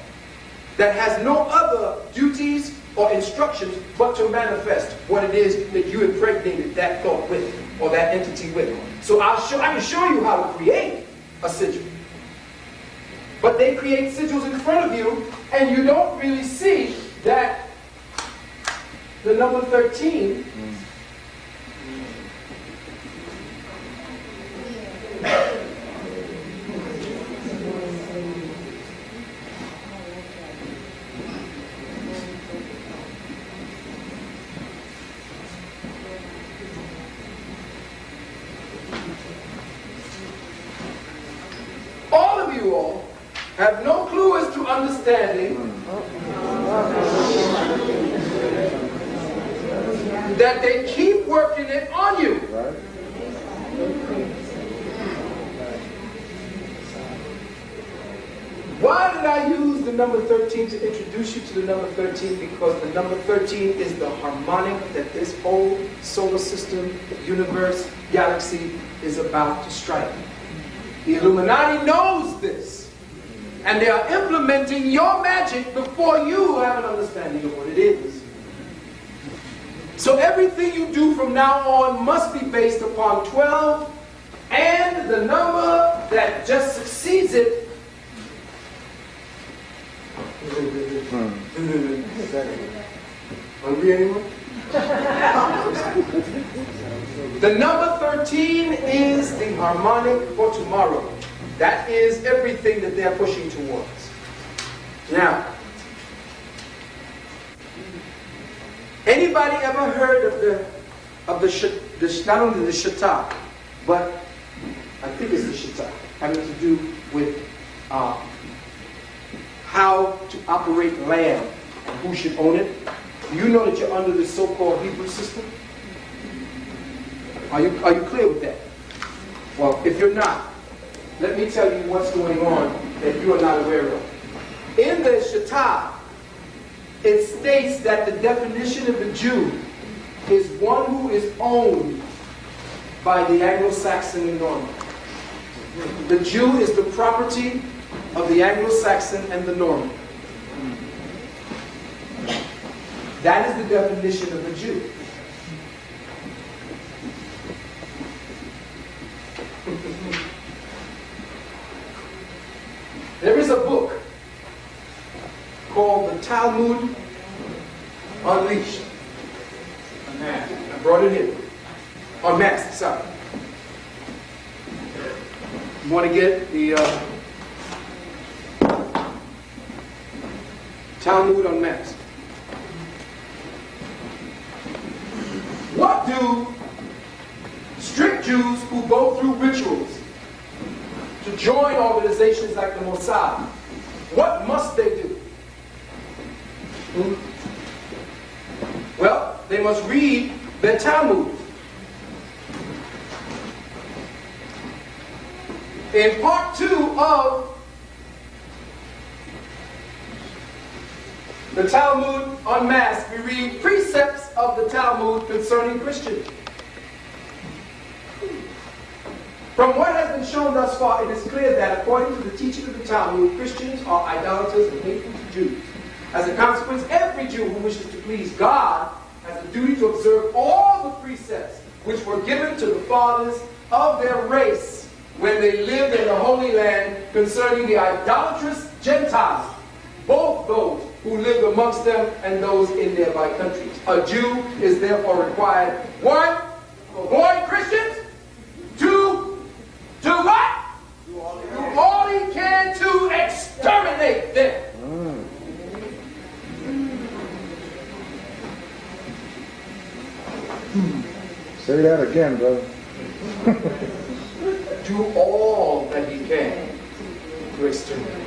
that has no other duties or instructions but to manifest what it is that you impregnated that thought with or that entity with. So I can show you how to create a sigil. But they create sigils in front of you, and you don't really see that the number 13 all of you all have no clue as to understanding that they keep working it on you. Why did I use the number 13 to introduce you to the number 13? Because the number 13 is the harmonic that this whole solar system, universe, galaxy is about to strike. The Illuminati knows this, and they are implementing your magic before you have an understanding of what it is. So everything you do from now on must be based upon 12 and the number that just succeeds it. Hungry anyone? The number 13 is the harmonic for tomorrow. That is everything that they're pushing towards. Now, anybody ever heard of the not only the Shata, but I think it's the Shata, having to do with how to operate land and who should own it? Do you know that you're under the so-called Hebrew system? Are you clear with that? Well, if you're not, let me tell you what's going on that you are not aware of. In the Shata, it states that the definition of a Jew is one who is owned by the Anglo-Saxon and Norman. The Jew is the property of the Anglo-Saxon and the Norman. That is the definition of a Jew. There is a book called the Talmud Unleashed. I brought it in. Unmasked, sorry. You want to get the Talmud Unmasked. What do strict Jews who go through rituals to join organizations like the Mossad, what must they do? Well, they must read their Talmud. In part 2 of the Talmud Unmasked, we read precepts of the Talmud concerning Christians. From what has been shown thus far, it is clear that according to the teaching of the Talmud, Christians are idolaters and hateful to Jews. As a consequence, every Jew who wishes to please God has a duty to observe all the precepts which were given to the fathers of their race when they lived in the Holy Land concerning the idolatrous Gentiles, both those who lived amongst them and those in nearby countries. A Jew is therefore required, one, to avoid Christians, two, to what? Do all he can to exterminate them.
Say that again, brother.
Do all that he can to exterminate.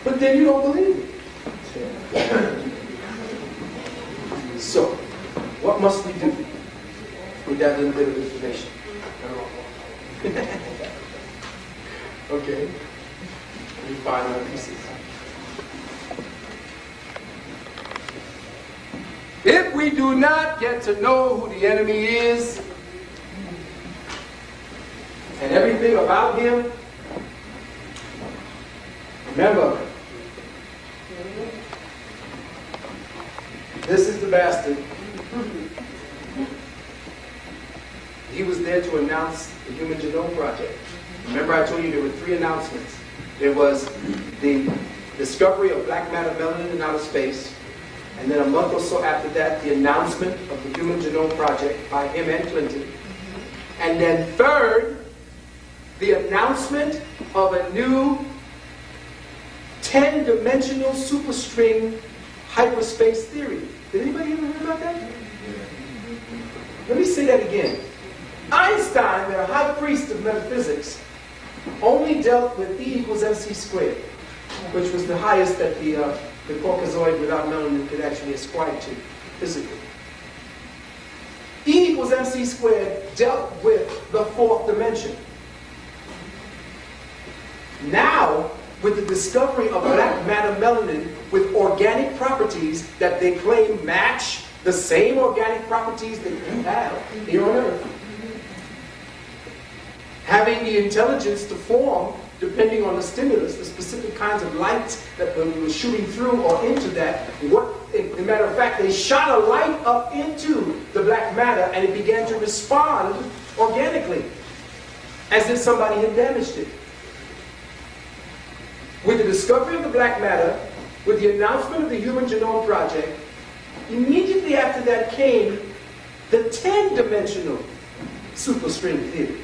But then you don't believe it. So, what must we do with that little bit of information? Okay. Let me find my pieces. If we do not get to know who the enemy is and everything about him, remember, this is the bastard. He was there to announce the Human Genome Project. Remember I told you there were 3 announcements. There was the discovery of black matter melanin in outer space, and then a month or so after that, the announcement of the Human Genome Project by him and Clinton. And then third, the announcement of a new 10-dimensional superstring hyperspace theory. Did anybody ever hear about that? Let me say that again. Einstein, the high priest of metaphysics, only dealt with E equals mc squared, which was the highest that the Caucasoid without melanin could actually ascribe to physically. E equals mc squared dealt with the 4th dimension. Now, with the discovery of black matter melanin with organic properties that they claim match the same organic properties that you have here on Earth, having the intelligence to form, depending on the stimulus, the specific kinds of lights that when we were shooting through or into that, as a matter of fact, they shot a light up into the black matter and it began to respond organically, as if somebody had damaged it. With the discovery of the black matter, with the announcement of the Human Genome Project, immediately after that came the 10-dimensional superstring theory.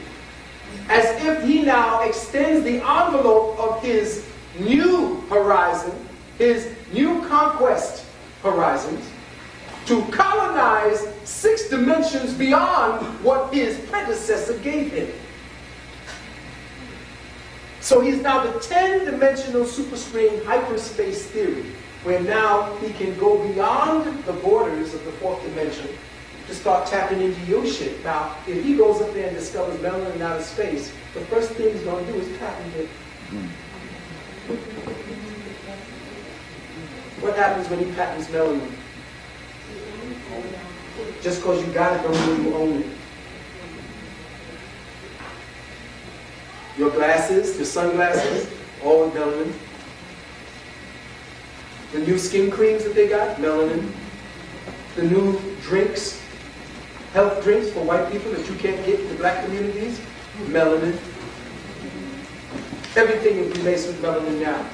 As if he now extends the envelope of his new horizon, his new conquest horizons, to colonize 6 dimensions beyond what his predecessor gave him. So he's now the 10-dimensional superstring hyperspace theory, where now he can go beyond the borders of the 4th dimension to start tapping into your shit. Now, if he goes up there and discovers melanin in outer space, the first thing he's going to do is patent it. What happens when he patents melanin? Just because you got it don't mean you own it. Your glasses, your sunglasses, all with melanin. The new skin creams that they got, melanin. The new drinks, health drinks for white people that you can't get in the black communities, melanin. Everything will be laced with melanin now.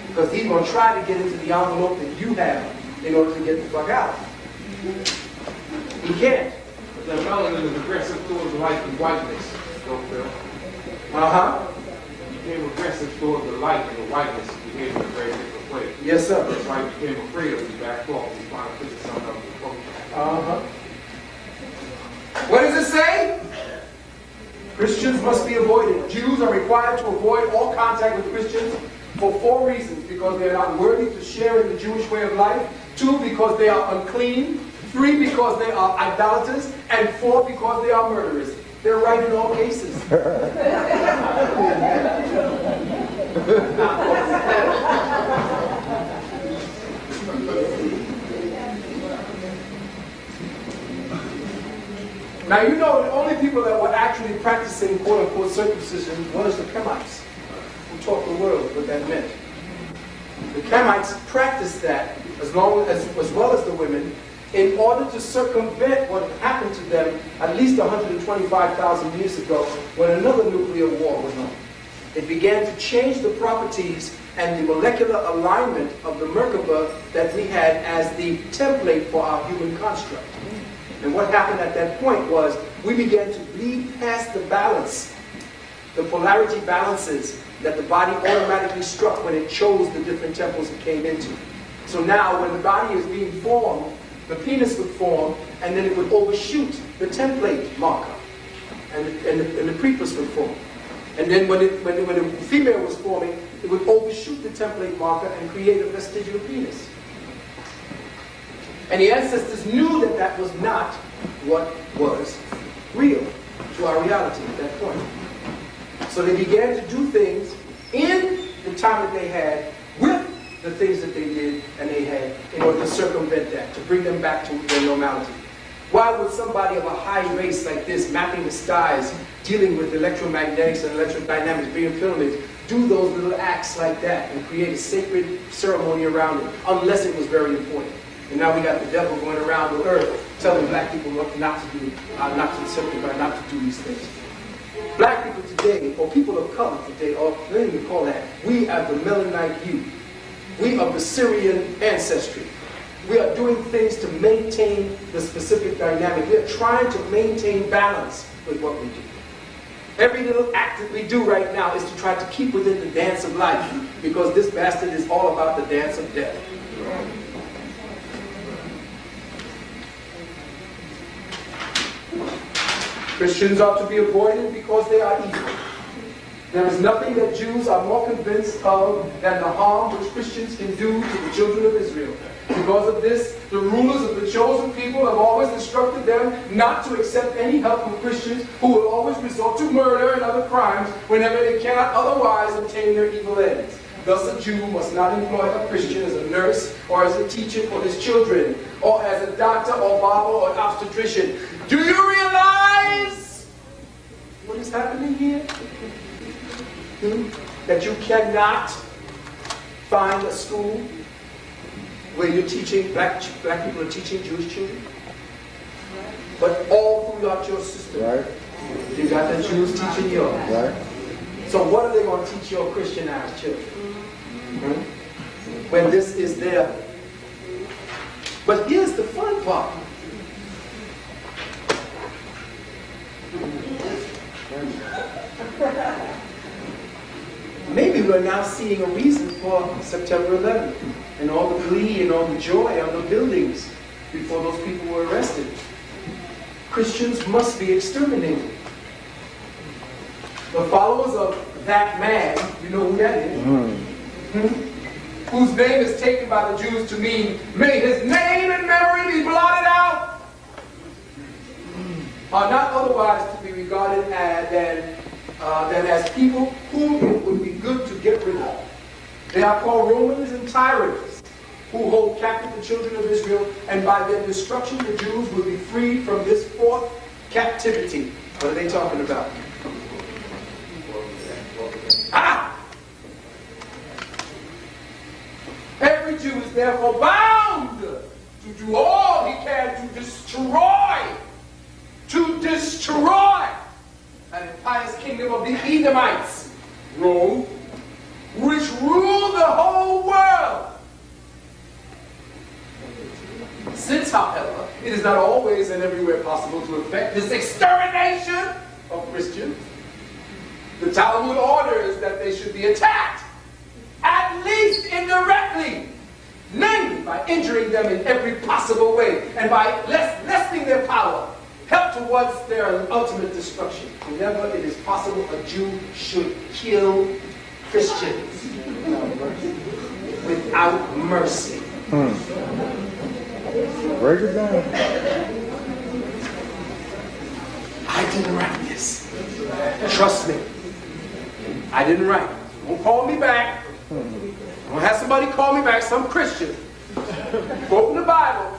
Because he's going to try to get into the envelope that you have in order to get the fuck out. He can't.
But the melanin is aggressive towards light and whiteness, don't Phil?
Uh-huh.
He became aggressive towards the light and the whiteness. He became in a very different way.
Yes, sir.
That's why he became afraid of his back off. He's trying to figure something out with the focus.
Uh-huh. What does it say? Christians must be avoided. Jews are required to avoid all contact with Christians for 4 reasons. Because they are not worthy to share in the Jewish way of life. 2, because they are unclean. 3, because they are idolaters. And 4, because they are murderers. They're right in all cases. Now you know the only people that were actually practicing quote-unquote circumcision was the Kemites, who taught the world what that meant. The Kemites practiced that as well as the women in order to circumvent what happened to them at least 125,000 years ago when another nuclear war was on. It began to change the properties and the molecular alignment of the Merkaba that we had as the template for our human construct. And what happened at that point was we began to bleed past the balance, the polarity balances that the body automatically struck when it chose the different temples it came into. So now when the body is being formed, the penis would form and then it would overshoot the template marker and the prepuce would form. And then when the female was forming, it would overshoot the template marker and create a vestigial penis. And the ancestors knew that that was not what was real to our reality at that point. So they began to do things in the time that they had with the things that they did and they had in order to circumvent that, to bring them back to their normality. Why would somebody of a high race like this, mapping the skies, dealing with electromagnetics and electrodynamics, being filaments, do those little acts like that and create a sacred ceremony around it, unless it was very important? And now we got the devil going around the earth telling black people what not to do, not to circumvent, not to do these things. Black people today, or people of color today, or let me call that, we are the Melanite youth. We of the Syrian ancestry. We are doing things to maintain the specific dynamic. We are trying to maintain balance with what we do. Every little act that we do right now is to try to keep within the dance of life, because this bastard is all about the dance of death. Christians are to be avoided because they are evil. There is nothing that Jews are more convinced of than the harm which Christians can do to the children of Israel. Because of this, the rulers of the chosen people have always instructed them not to accept any help from Christians, who will always resort to murder and other crimes whenever they cannot otherwise obtain their evil ends. Thus a Jew must not employ a Christian as a nurse or as a teacher for his children, or as a doctor or barber or an obstetrician. Do you realize what is happening here? That you cannot find a school where you're teaching, black people are teaching Jewish children. But all throughout your system, right, you got the Jews teaching yours. Right. So what are they going to teach your Christianized children? When this is there. But here's the fun part. Maybe we're now seeing a reason for September 11th and all the glee and all the joy on the buildings before those people were arrested. Christians must be exterminated. The followers of that man, you know who that is, whose name is taken by the Jews to mean, may his name and memory be blotted out, are not otherwise to be regarded than as people whom it would be good to get rid of. They are called Romans and tyrants, who hold captive the children of Israel, and by their destruction the Jews will be freed from this fourth captivity. What are they talking about? Every Jew is therefore bound to do all he can to destroy an impious kingdom of the Edomites, Rome, which rule the whole world. Since, however, it is not always and everywhere possible to effect this extermination of Christians, the Talmud orders that they should be attacked, at least indirectly, namely by injuring them in every possible way and by lessening their power, help towards their ultimate destruction. Whenever it is possible, a Jew should kill Christians without mercy.
Break it down.
I didn't write this. Trust me. I didn't write it. Don't call me back. Don't have somebody call me back, some Christian, quoting the Bible,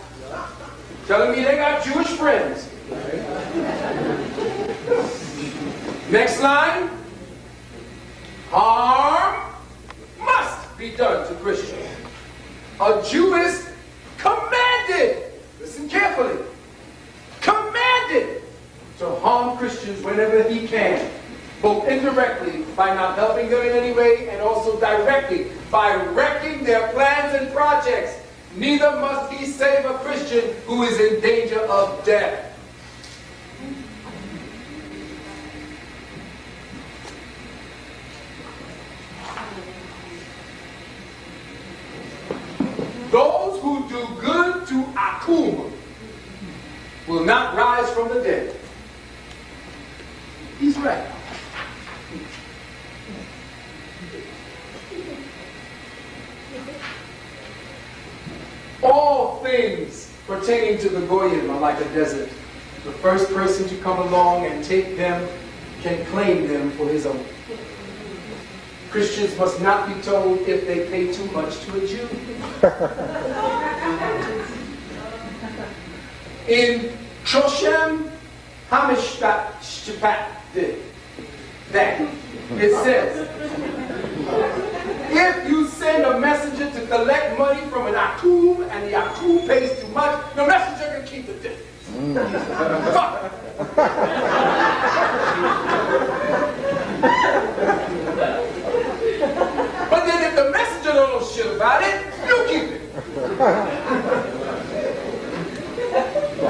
telling me they got Jewish friends. Next line. Harm be done to Christians. A Jew is commanded, listen by not helping them in any way, and also directing by wrecking their plans and projects. Neither must he save a Christian who is in danger of death. Those who do good to Akum will not rise from the dead. He's right. All things pertaining to the Goyim are like a desert. The first person to come along and take them can claim them for his own. Christians must not be told if they pay too much to a Jew. In Shoshem Hamishpat Shpat, that it says, if you send a messenger to collect money from an Akum and the Akum pays too much, the messenger can keep the difference. Fuck. But then if the messenger don't know shit about it, you keep it.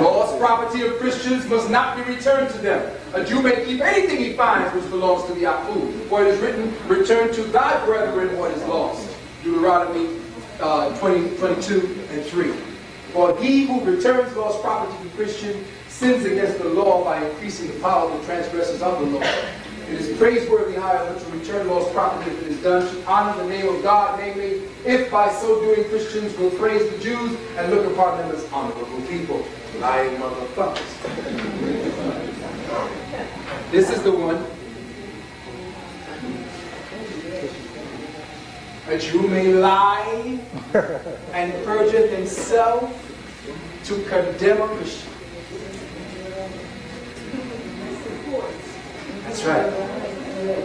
Lost property of Christians must not be returned to them. A Jew may keep anything he finds which belongs to the Akum, for it is written, return to thy brethren what is lost. Deuteronomy 22:3. For he who returns lost property to Christian sins against the law by increasing the power of the transgressors of the law. It is praiseworthy, however, to return lost property if it is done to honor the name of God, namely, if by so doing Christians will praise the Jews and look upon them as honorable people. Lying motherfuckers. This is the one. A Jew may lie and perjure himself to condemn a Christian. That's right.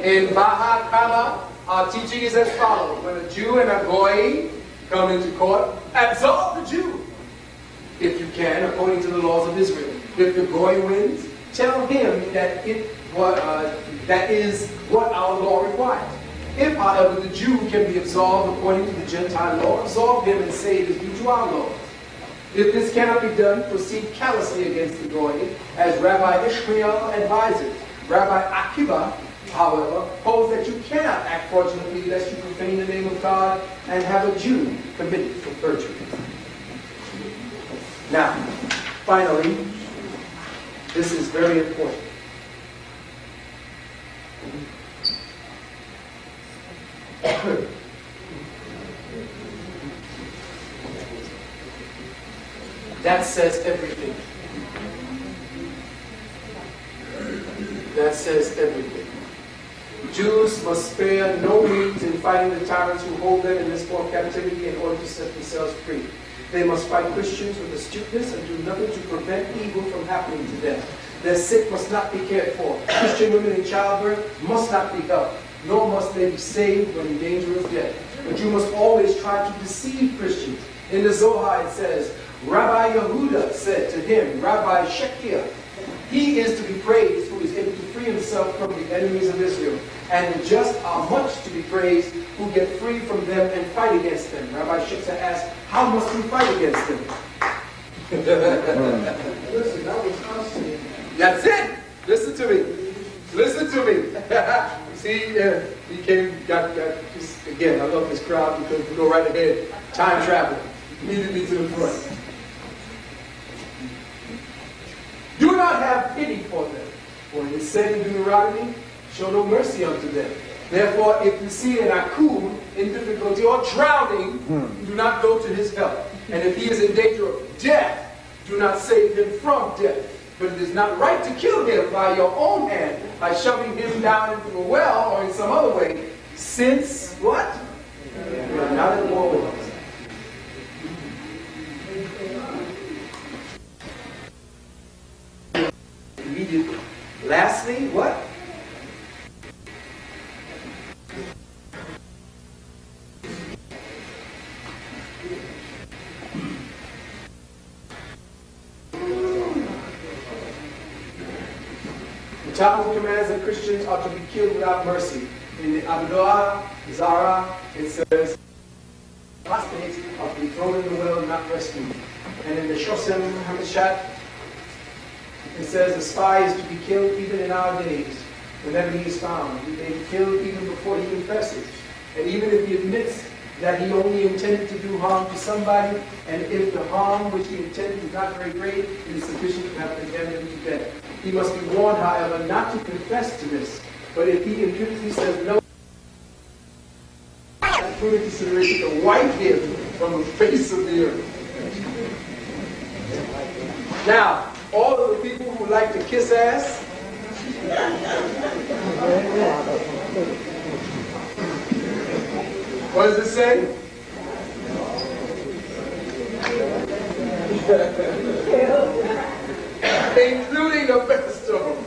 In Baha Kama, our teaching is as follows. When a Jew and a Goy come into court, absolve the Jew, if you can, according to the laws of Israel. If the Goy wins, tell him that that is what our law requires. If, however, the Jew can be absolved according to the Gentile law, absolve him and say it is due to our law. If this cannot be done, proceed callously against the Goy, as Rabbi Ishmael advises. Rabbi Akiva, however, holds that you cannot act fraudulently lest you profane the name of God and have a Jew committed for perjury. Now, finally, this is very important. That says everything. That says everything. Jews must spare no means in fighting the tyrants who hold them in this form of captivity in order to set themselves free. They must fight Christians with astuteness and do nothing to prevent evil from happening to them. Their sick must not be cared for. Christian women in childbirth must not be helped, nor must they be saved when in danger of death. But you must always try to deceive Christians. In the Zohar it says, Rabbi Yehuda said to him, Rabbi Shekir, he is to be praised who is able to free himself from the enemies of Israel, and the just are much to be praised who get free from them and fight against them. Rabbi Shekir asked, how must we fight against them?
Listen, that was constant.
That's it. Listen to me. Listen to me. See, he came, got just, again, I love this crowd because we go right ahead. Time travel. Immediately to the front. Do not have pity for them. For it is said in Deuteronomy, show no mercy unto them. Therefore, if you see an Akum in difficulty or drowning, do not go to his help. And if he is in danger of death, do not save him from death. But it is not right to kill him by your own hand, by shoving him down into a well or in some other way, since what? You are not at war with us. Immediately. Lastly, what? The Talmud commands that Christians are to be killed without mercy. In the Abdullah, Zara, it says, apostates are to be thrown in the well, not rescued. And in the Shosem Hamashat, it says the spy is to be killed even in our days, whenever he is found. He may be killed even before he confesses. And even if he admits that he only intended to do harm to somebody, and if the harm which he intended is not very great, it is sufficient to have condemned him to death. He must be warned, however, not to confess to this. But if he impudently says no, prudent consideration to wipe him from the face of the earth. Now, all of the people who like to kiss ass, what does it say? Including the best of them.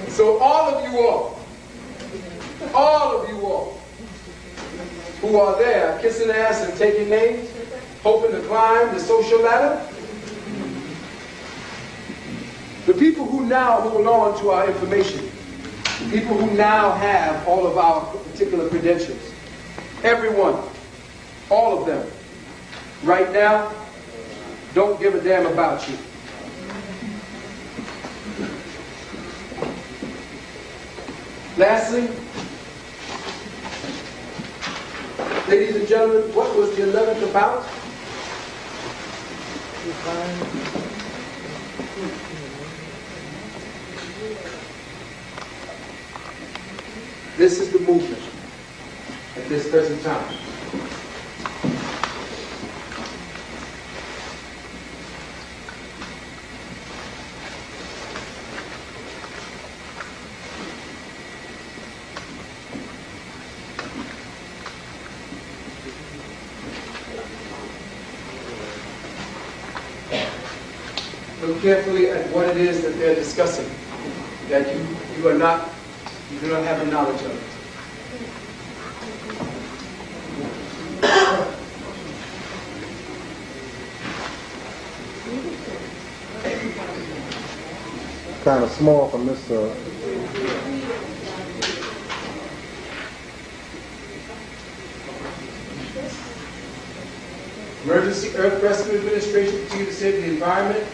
So all of you all, who are there kissing ass and taking names, hoping to climb the social ladder, the people who now hold on to our information, the people who now have all of our particular credentials, everyone, all of them, right now, don't give a damn about you. Lastly, ladies and gentlemen, what was the 11th about? This is the movement at this present time. Look carefully at what it is that they're discussing, that you do not have the knowledge of it.
Kind of small from this
Emergency Earth Rescue Administration continue to save the environment,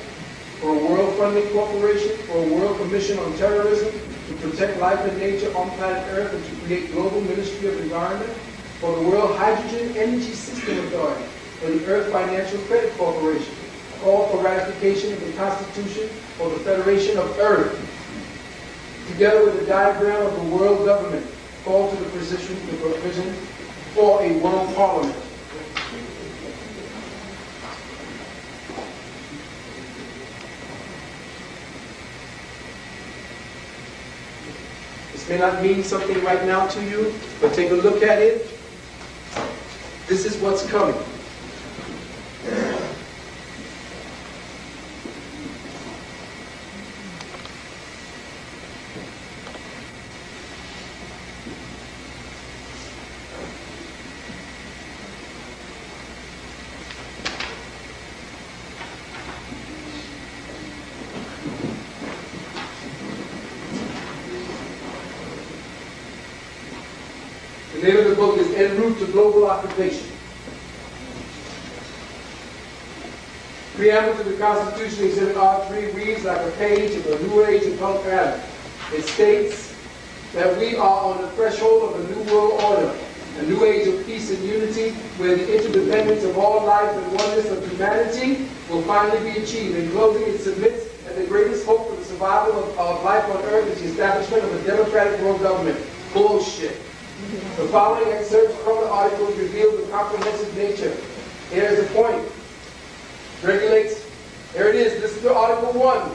for a World Funding Corporation, for a World Commission on Terrorism, to protect life and nature on planet Earth and to create Global Ministry of Environment, for the World Hydrogen Energy System Authority, for the Earth Financial Credit Corporation, call for ratification of the Constitution for the Federation of Earth, together with a diagram of the world government, call to the provision for a world parliament. This may not mean something right now to you, but take a look at it. This is what's coming. The name of the book is En Route to Global Occupation. Preamble to the Constitution, Exhibit R3, reads like a page of a new age of punk rally. It states that we are on the threshold of a new world order, a new age of peace and unity, where the interdependence of all life and oneness of humanity will finally be achieved. In closing, it submits that the greatest hope for the survival of life on Earth is the establishment of a democratic world government. Bullshit. The following excerpts from the articles reveal the comprehensive nature. Here is the point. Regulates, there it is, this is the Article 1,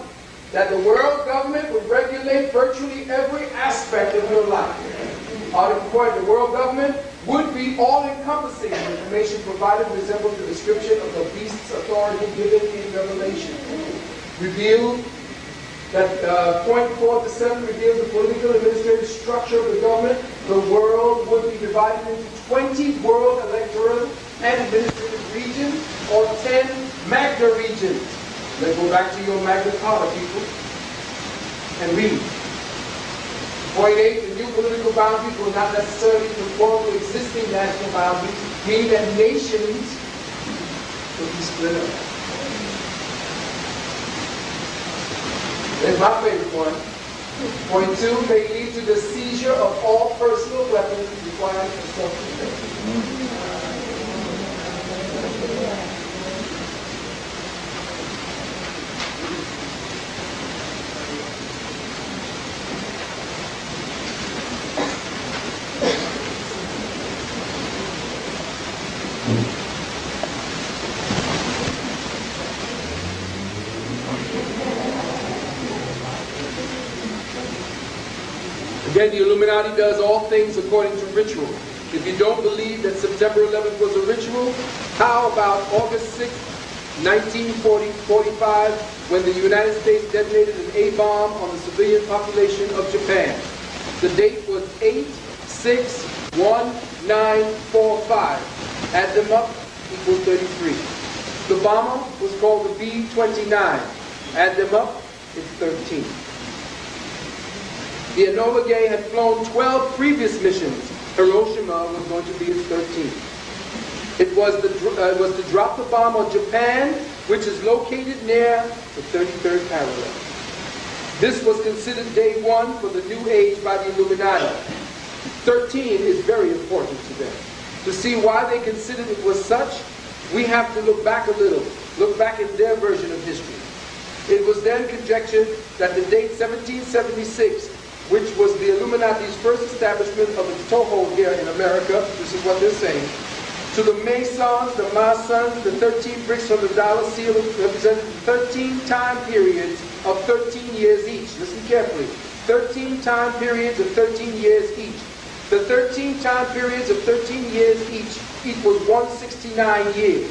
that the world government would regulate virtually every aspect of your life. Article 4, the world government would be all-encompassing. The information provided resembles the description of the beast's authority given in Revelation. Revealed that point 4 to 7 reveals the political administrative structure of the government. The world would be divided into 20 world electoral and administrative regions, or 10 Magna regions. Let's go back to your Magna Carta, people, and read. Point 8, the new political boundaries will not necessarily conform to existing national boundaries, meaning that nations will be split up. There's my favorite one. Point 2, may lead to the seizure of all personal weapons required for self-defense. Again, the Illuminati does all things according to ritual. If you don't believe that September 11th was a ritual, how about August 6th, 1945, when the United States detonated an A-bomb on the civilian population of Japan? The date was 8/6/1945. Add them up, equals 33. The bomber was called the B-29. Add them up, it's 13. The Enola Gay had flown 12 previous missions. Hiroshima was going to be its 13th. It was to drop the bomb on Japan, which is located near the 33rd parallel. This was considered day 1 for the new age by the Illuminati. 13 is very important to them. To see why they considered it was such, we have to look back a little, look back at their version of history. It was then conjectured that the date 1776, which was the Illuminati's first establishment of its toehold here in America, this is what they're saying, to the Masons, the Masons, the 13 bricks from the dollar seal represented 13 time periods of 13 years each. Listen carefully. 13 time periods of 13 years each. The 13 time periods of 13 years each equals 169 years.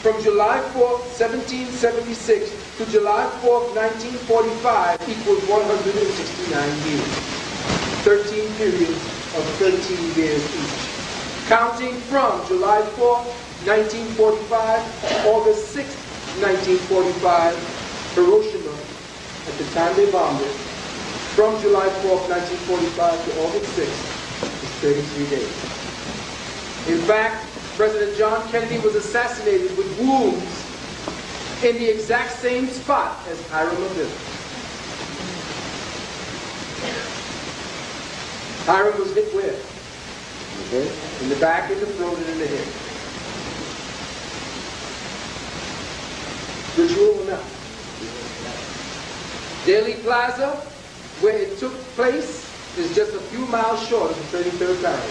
From July 4th, 1776 to July 4th, 1945 equals 169 years. 13 periods of 13 years each. Counting from July 4th, 1945 to August 6th, 1945, Hiroshima, at the time they bombed it, from July 4th, 1945 to August 6th, is 33 days. In fact, President John Kennedy was assassinated with wounds in the exact same spot as Hiram Abimelech. Hiram was hit where? Okay. In the back, in the throat, and in the head. Ritual or not? Dealey Plaza, where it took place, is just a few miles short of the 33rd parallel.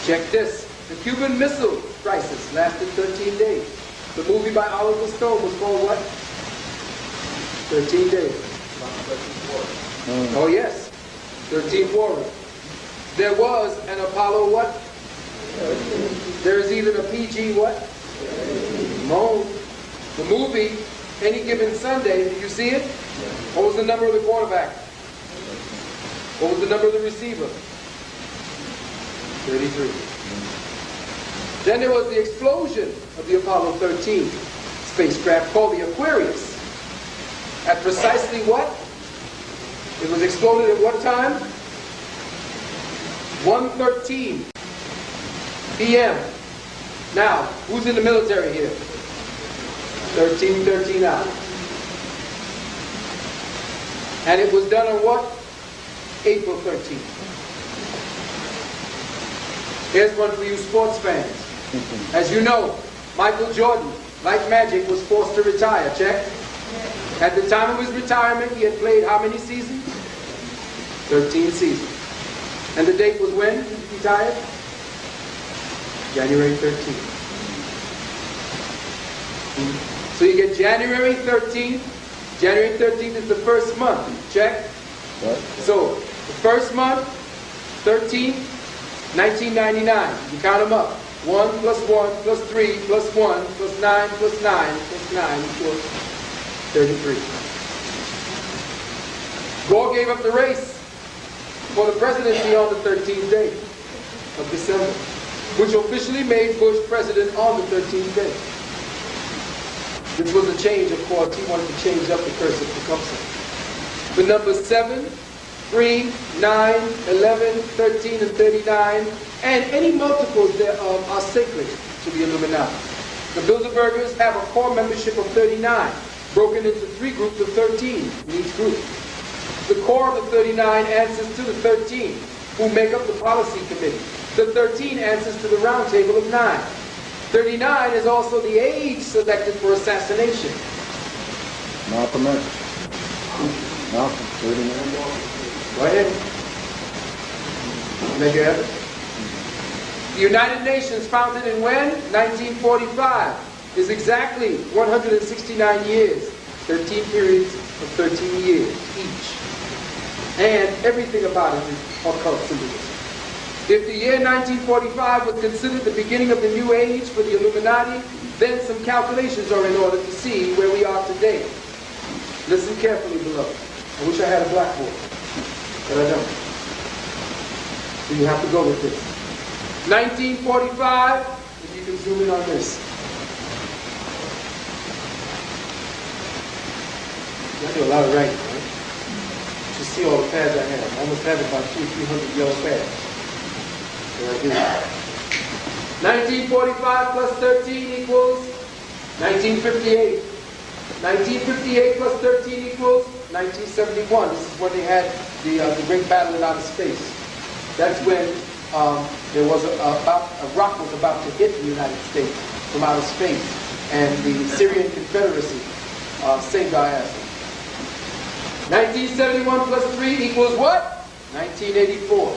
Check this. The Cuban Missile Crisis lasted 13 days. The movie by Oliver Stone was called what? 13 days. Oh yes, 13th Warrior. There was an Apollo what? There is even a PG what? Moan. The movie, Any Given Sunday, did you see it? What was the number of the quarterback? What was the number of the receiver? 33. Then there was the explosion of the Apollo 13 spacecraft called the Aquarius. At precisely what? It was exploded at what time? 1:13 p.m. Now, who's in the military here? 13 hours. And it was done on what? April 13th. Here's one for you sports fans. As you know, Michael Jordan, like magic, was forced to retire. Check. At the time of his retirement, he had played how many seasons? 13 seasons. And the date was when he retired? January 13th. So you get January 13th. January 13th is the first month. Check. What? So, the first month, 13th, 1999. You count them up. 1 plus 1 plus 3 plus 1 plus 9 plus 9 plus 9 equals 33. Gore gave up the race for the presidency on the 13th day of December, which officially made Bush president on the 13th day. Which was a change, of course. He wanted to change up the curse of Tecumseh. The number 7 3, 9, 11, 13, and 39, and any multiples thereof are sacred to the Illuminati. The Bilderbergers have a core membership of 39, broken into 3 groups of 13 in each group. The core of the 39 answers to the 13, who make up the policy committee. The 13 answers to the round table of 9. 39 is also the age selected for assassination.
Malcolm X. Malcolm, 39.
Go ahead. Make your evidence. The United Nations, founded in when? 1945, is exactly 169 years, 13 periods of 13 years each. And everything about it is occult symbolism. If the year 1945 was considered the beginning of the new age for the Illuminati, then some calculations are in order to see where we are today. Listen carefully, beloved. I wish I had a blackboard, but I don't. So you have to go with this. 1945, if you can zoom in on this. I do a lot of writing, right? You should see all the pads I have. I almost have about 200 or 300 yellow pads. So I do. 1945 plus 13 equals 1958. 1958 plus 13 equals 1971. This is when they had the great battle in outer space. That's when there was a rock was about to hit the United States from outer space, and the Syrian Confederacy saved our asses. 1971 plus 3 equals what? 1984.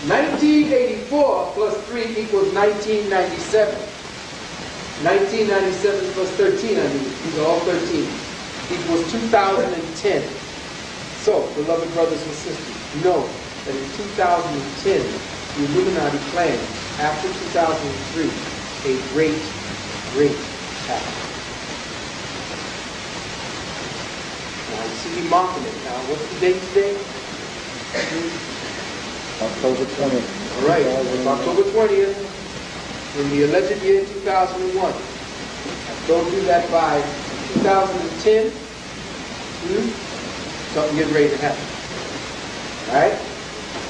1984 plus 3 equals 1997. 1997 plus 13, I mean, these are all 13, equals 2010. So, beloved brothers and sisters, know that in 2010, the Illuminati planned, after 2003, a great, great attack. Now, you see me marking it. Now, what's the date today?
October 20th.
All right, it's October 20th, in the alleged year 2001. I told you that by 2010, something getting ready to happen. All right?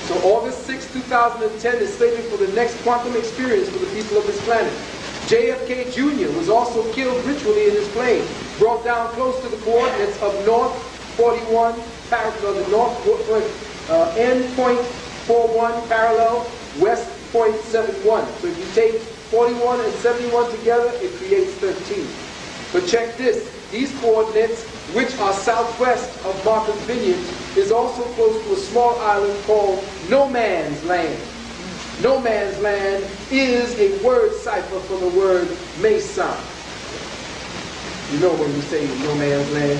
So August 6, 2010 is slated for the next quantum experience for the people of this planet. JFK Jr. was also killed ritually in his plane, brought down close to the coordinates of North 41, the North N.41 parallel, West 0.71. So if you take 41 and 71 together, it creates 13. But check this. These coordinates, which are southwest of Martha's Vineyard, is also close to a small island called No Man's Land. No Man's Land is a word cipher for the word Mason. You know when we say No Man's Land,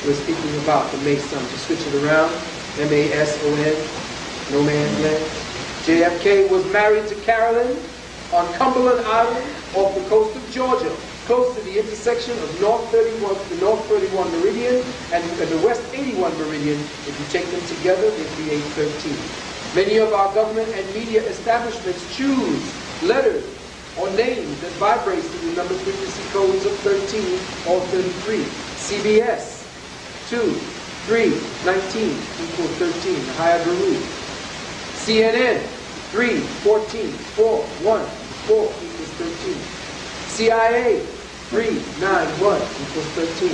we're speaking about the Mason. To switch it around, M-A-S-O-N, No Man's Land. JFK was married to Carolyn on Cumberland Island off the coast of Georgia, close to the intersection of the North 31 meridian and the West 81 meridian. If you take them together, they create 13. Many of our government and media establishments choose letters or names that vibrate to the number frequency codes of 13 or 33. CBS, 2, 3, 19 equals 13, the higher Baruch. CNN, 3, 14, 4, 1, 4 equals 13. CIA, 3, 9, 1 equals 13.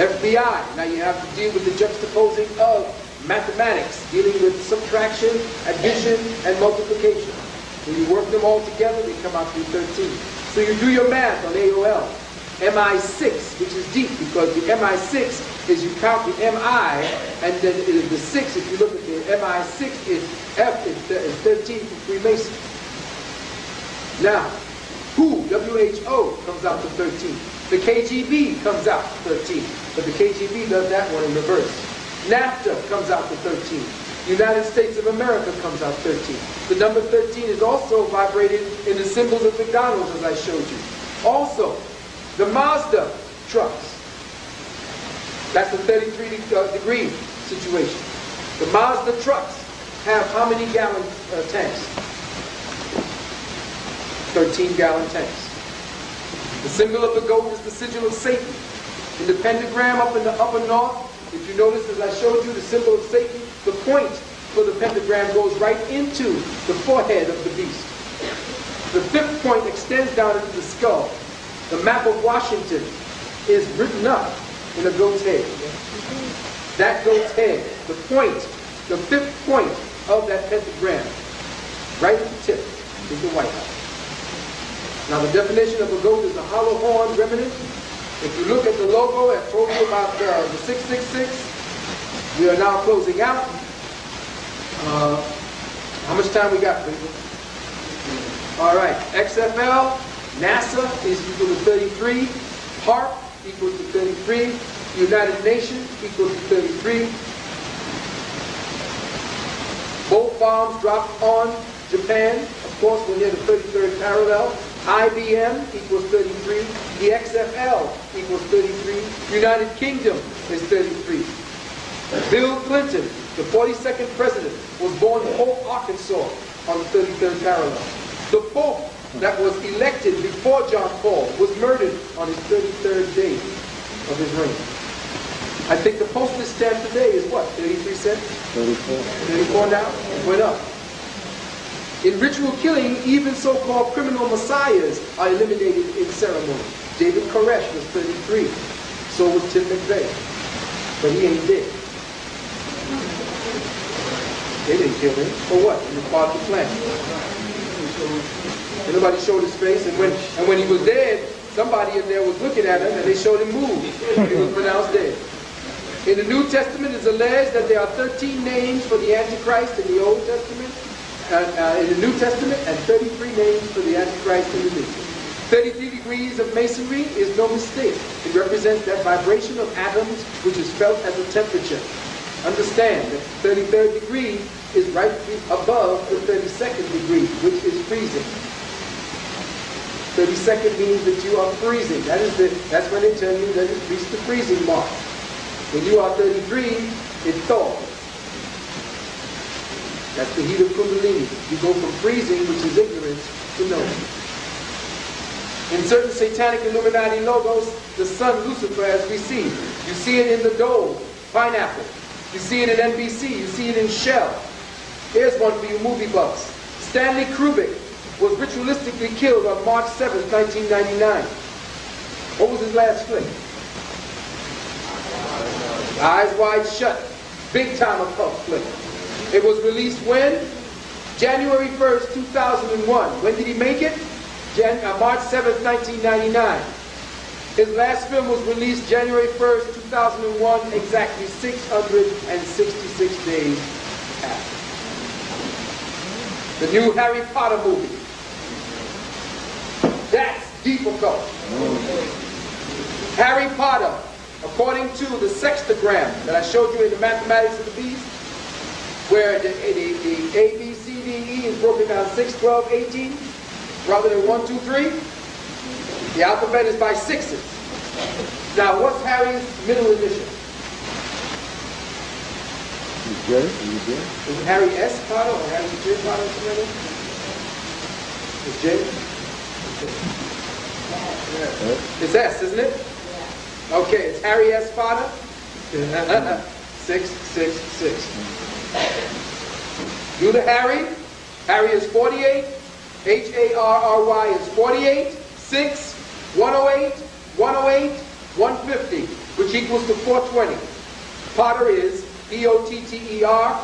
FBI, now you have to deal with the juxtaposing of mathematics, dealing with subtraction, addition, and multiplication. When you work them all together, they come out to be 13. So you do your math on AOL. MI6, which is deep, because the MI6 is you count the MI, and then the 6, if you look at the MI6, is F, is 13 for Freemason. Now, WHO comes out to 13. The KGB comes out to 13, but the KGB does that one in reverse. NAFTA comes out to 13. United States of America comes out 13. The number 13 is also vibrated in the symbols of McDonald's, as I showed you. Also, the Mazda trucks. That's the 33-degree situation. The Mazda trucks have how many gallon tanks? 13-gallon tanks. The symbol of the goat is the sigil of Satan. In the pentagram up in the upper north if you notice, as I showed you the symbol of Satan, the point for the pentagram goes right into the forehead of the beast. The fifth point extends down into the skull. The map of Washington is written up in a goat's head. That goat's head, the point, the fifth point of that pentagram, right at the tip, is the White House. Now the definition of a goat is a hollow horn remnant. If you look at the logo, I told you about the 666. We are now closing out. How much time we got, people? All right, XFL, NASA is equal to 33. HARP equals to 33. United Nations equals to 33. Both bombs dropped on Japan. Of course, we're near the 33rd parallel. IBM equals 33. The XFL equals 33. United Kingdom is 33. Bill Clinton, the 42nd president, was born in Hope, Arkansas on the 33rd parallel. The Pope that was elected before John Paul was murdered on his 33rd day of his reign. I think the postage stamp today is what, 33 cents?
34.
34 now? It went up. In ritual killing, even so-called criminal messiahs are eliminated in ceremony. David Koresh was 33. So was Tim McVeigh. But he ain't dead. They didn't kill him. For what? He was part of the plan. And nobody showed his face. And when he was dead, somebody in there was looking at him and they showed him move. He was pronounced dead. In the New Testament, it's alleged that there are 13 names for the Antichrist in the Old Testament. In the New Testament, and 33 names for the Antichrist in the New. 33 degrees of masonry is no mistake. It represents that vibration of atoms which is felt as a temperature. Understand that 33rd degree is right above the 32nd degree, which is freezing. 32nd means that you are freezing. That's when they tell you that it's reached the freezing mark. When you are 33, it thaws. That's the heat of Kundalini. You go from freezing, which is ignorance, to knowing. In certain satanic Illuminati logos, the sun Lucifer has received. You see it in the dome, pineapple. You see it in NBC. You see it in Shell. Here's one for you movie buffs. Stanley Kubrick was ritualistically killed on March 7th, 1999. What was his last flick? Eyes Wide Shut. Big time occult flick. It was released when? January 1st, 2001. When did he make it? March 7th, 1999. His last film was released January 1st, 2001, exactly 666 days after. The new Harry Potter movie. That's deep occult. Harry Potter, according to the sextagram that I showed you in the Mathematics of the Beast, where the A, B, C, D, E is broken down 6, 12, 18, rather than 1, 2, 3. The alphabet is by sixes. Now, what's Harry's middle initial?
J?
Is it Harry S. Potter or Harry J. Potter or something like that? It's J? It's S, isn't it? Okay, it's Harry S. Potter. 666. Do the Harry. Harry is 48. Harry is 48. 6, 108, 108, 150, which equals to 420. Potter is Potter,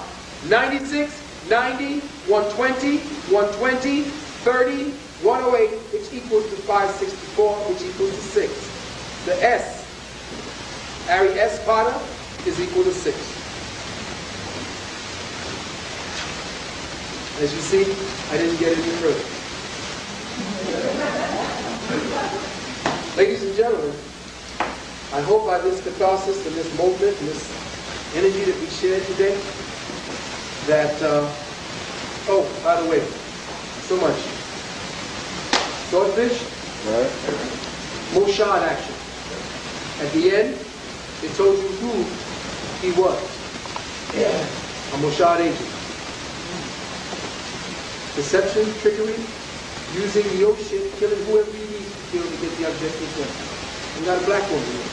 96, 90, 120, 120, 30, 108, which equals to 564, which equals to 6. The S, Harry S. Potter, is equal to 6. As you see, I didn't get any further. Ladies and gentlemen, I hope by this catharsis and this movement and this energy that we shared today, that, oh, by the way, so much. Swordfish,
Right.
Moshad action. At the end, it told you who he was. A Moshad agent. Deception, trickery, using your shit, killing whoever you need to kill to get the objective done. You got a black woman here.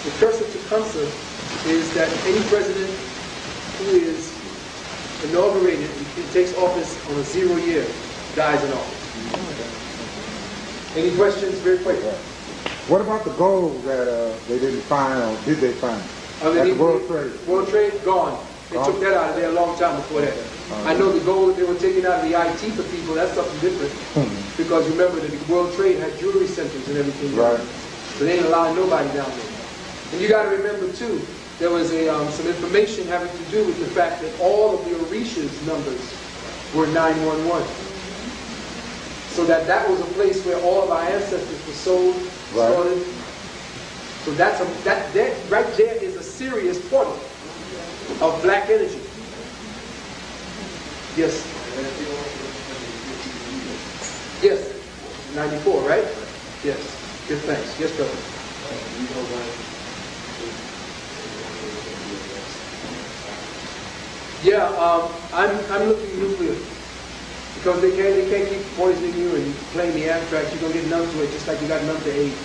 The curse of Tecumseh is that any president who is inaugurated and takes office on a 0 year dies in office. Any questions, very quick?
What about the gold that they didn't find, or did they find? At the World Trade.
World Trade, gone. They took that out of there a long time before that. I know the gold that they were taking out of the IT for people, that's something different. Because remember that the World Trade had jewelry centers and everything.
Right.
So they ain't allowing nobody down there. And you got to remember too, there was some information having to do with the fact that all of the Orishas numbers were 911. So that was a place where all of our ancestors were sold, slaughtered. So that right there is a serious point of black energy. Yes. Yes. 94, right? Yes. Good, thanks. Yes, brother. Yeah, I'm looking at nuclear. Because they can't keep poisoning you and playing the anthrax. You're going to get numb to it just like you got numb to AIDS.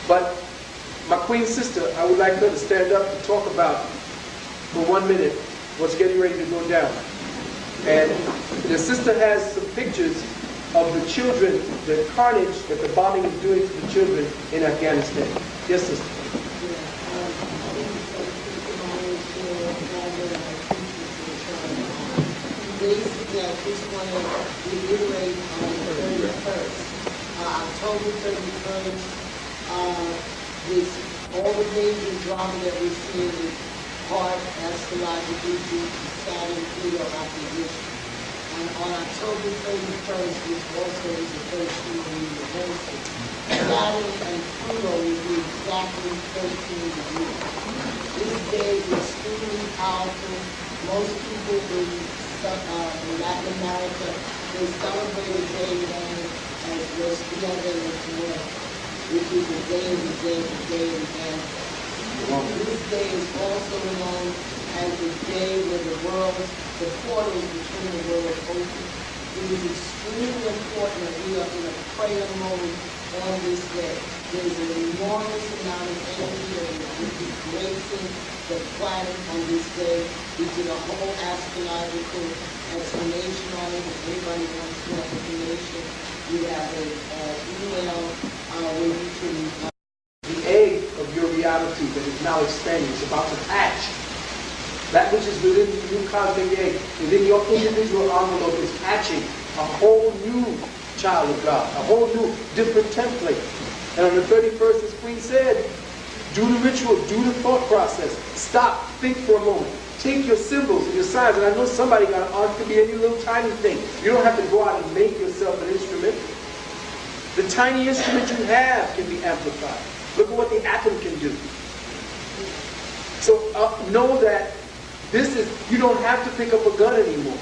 But my queen sister, I would like her to stand up and talk about, for 1 minute, what's getting ready to go down. And the sister has some pictures of the children, the carnage that the bombing is doing to the children in Afghanistan. Yes, sister.
Basically, I just want to reiterate on the 31st. October 31st, all the major drama that we're seeing is part astrologically Saturn Pluto opposition. And on October 31st, which also is the first year anniversary, Saturn and Pluto will be exactly 13 degrees. This day is extremely powerful. Most people in Latin America, they celebrate a day known as Los Dias de los Muertos, which is the day of the dead, the day of the ancestors. This day is also known as the day when the portals between the worlds open. It is extremely important that we are in a prayer mode on this day. There is an enormous amount of energy that will be gracing the planet on this day. We did a whole astrological explanation on it. If anybody wants more information, we have an email where you can...
The egg of your reality that is now expanding is about to hatch. That which is within the new cosmic egg, within your individual envelope, is hatching a whole new child of God, a whole new different template. And on the 31st, as Queen said, do the ritual, do the thought process. Stop, think for a moment. Take your symbols and your signs, and I know somebody got an art, could be any little tiny thing. You don't have to go out and make yourself an instrument. The tiny instrument you have can be amplified. Look at what the atom can do. So know that this is, you don't have to pick up a gun anymore.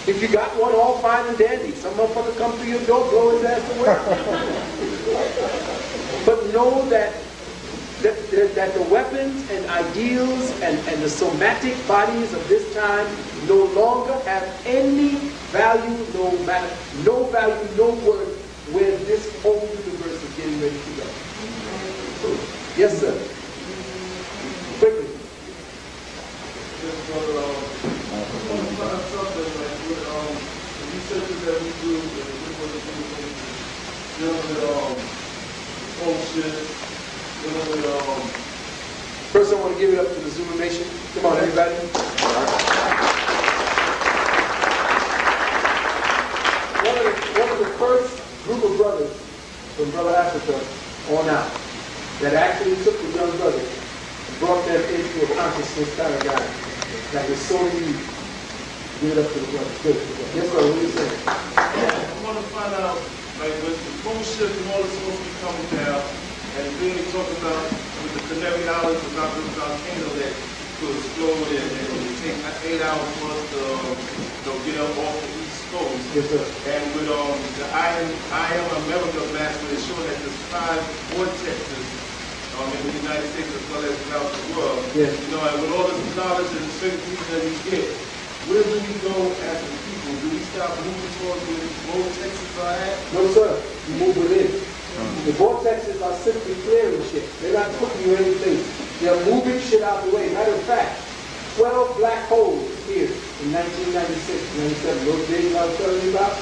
If you got one, all fine and dandy. Some motherfucker come through your door, blow his ass away. But know that the weapons and ideals and the somatic bodies of this time no longer have any value, no value, no worth, where this whole universe is getting ready to go. Yes, sir. Quickly.
Researches that we do, dealing with bullshit, dealing with
First, I want to give it up to the Zulu Nation. Come on, everybody. One of the first group of brothers from Brother Africa on out that actually took the young brothers and brought them into a consciousness kind of guy that was so unique. Give it up to the brothers. Good. Yes, sir. What are you saying?
I want to find out, like, with the bullshit and all this supposed to be coming down, and then we talk about with the Canary Islands about the volcano that could explode and it would take 8 hours for us to get up off the East Coast.
Yes, sir.
And with the I Am America blast, where it's showing that there's 5 vortexes in the United States as well as throughout the world.
Yes.
You know, and with all this knowledge and the certainties that we get, where do we go as a people? Do we stop moving towards where these vortexes are at?
No, sir. You move within. The vortexes are simply clearing shit. They're not putting you anything. They're moving shit out of the way. Matter of fact, 12 black holes appeared in 1996, 97. Those days I was telling you about.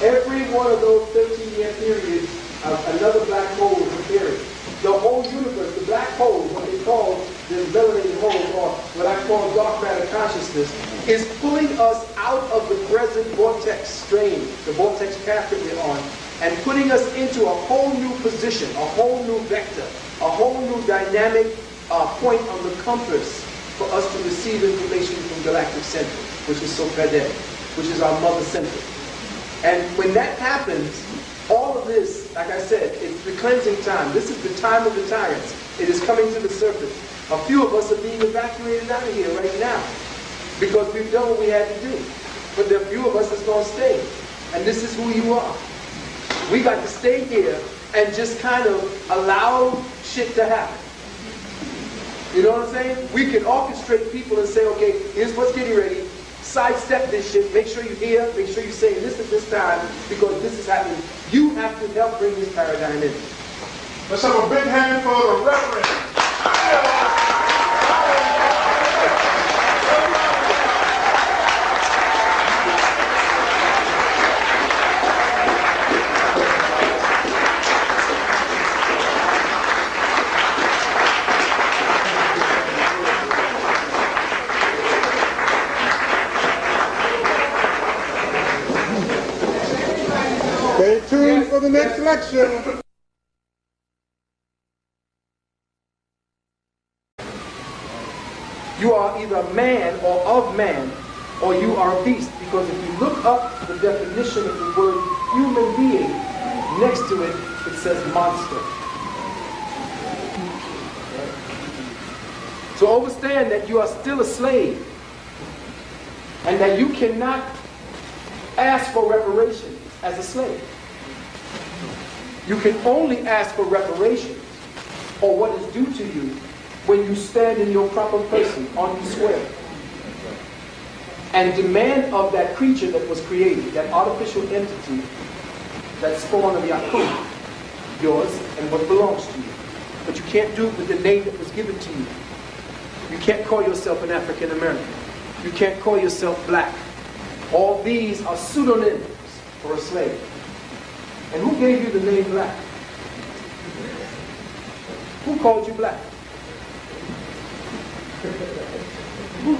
Every one of those 13-year periods, another black hole was appearing. The whole universe, the black hole, what they call the melanated hole, or what I call dark matter consciousness, is pulling us out of the present vortex strain, the vortex path that we're on, and putting us into a whole new position, a whole new vector, a whole new dynamic point on the compass for us to receive information from galactic center, which is Sophedet, which is our mother center. And when that happens, all of this, like I said, it's the cleansing time. This is the time of the tyrants. It is coming to the surface. A few of us are being evacuated out of here right now because we've done what we had to do. But there are a few of us that's going to stay. And this is who you are. We got to stay here and just kind of allow shit to happen. You know what I'm saying? We can orchestrate people and say, okay, here's what's getting ready. Sidestep this shit. Make sure you're here. Make sure you say this at this time because this is happening. You have to help bring this paradigm in.
Let's have a big hand for the Reverend. Stay tuned for the next lecture.
You are either a man or of man, or you are a beast. Because if you look up the definition of the word human being, next to it, it says monster. So understand that you are still a slave, and that you cannot ask for reparations as a slave. You can only ask for reparations or what is due to you when you stand in your proper person on the square and demand of that creature that was created, that artificial entity, that spawn of Yakub, yours and what belongs to you. But you can't do it with the name that was given to you. You can't call yourself an African American. You can't call yourself black. All these are pseudonyms for a slave. And who gave you the name black? Who called you black?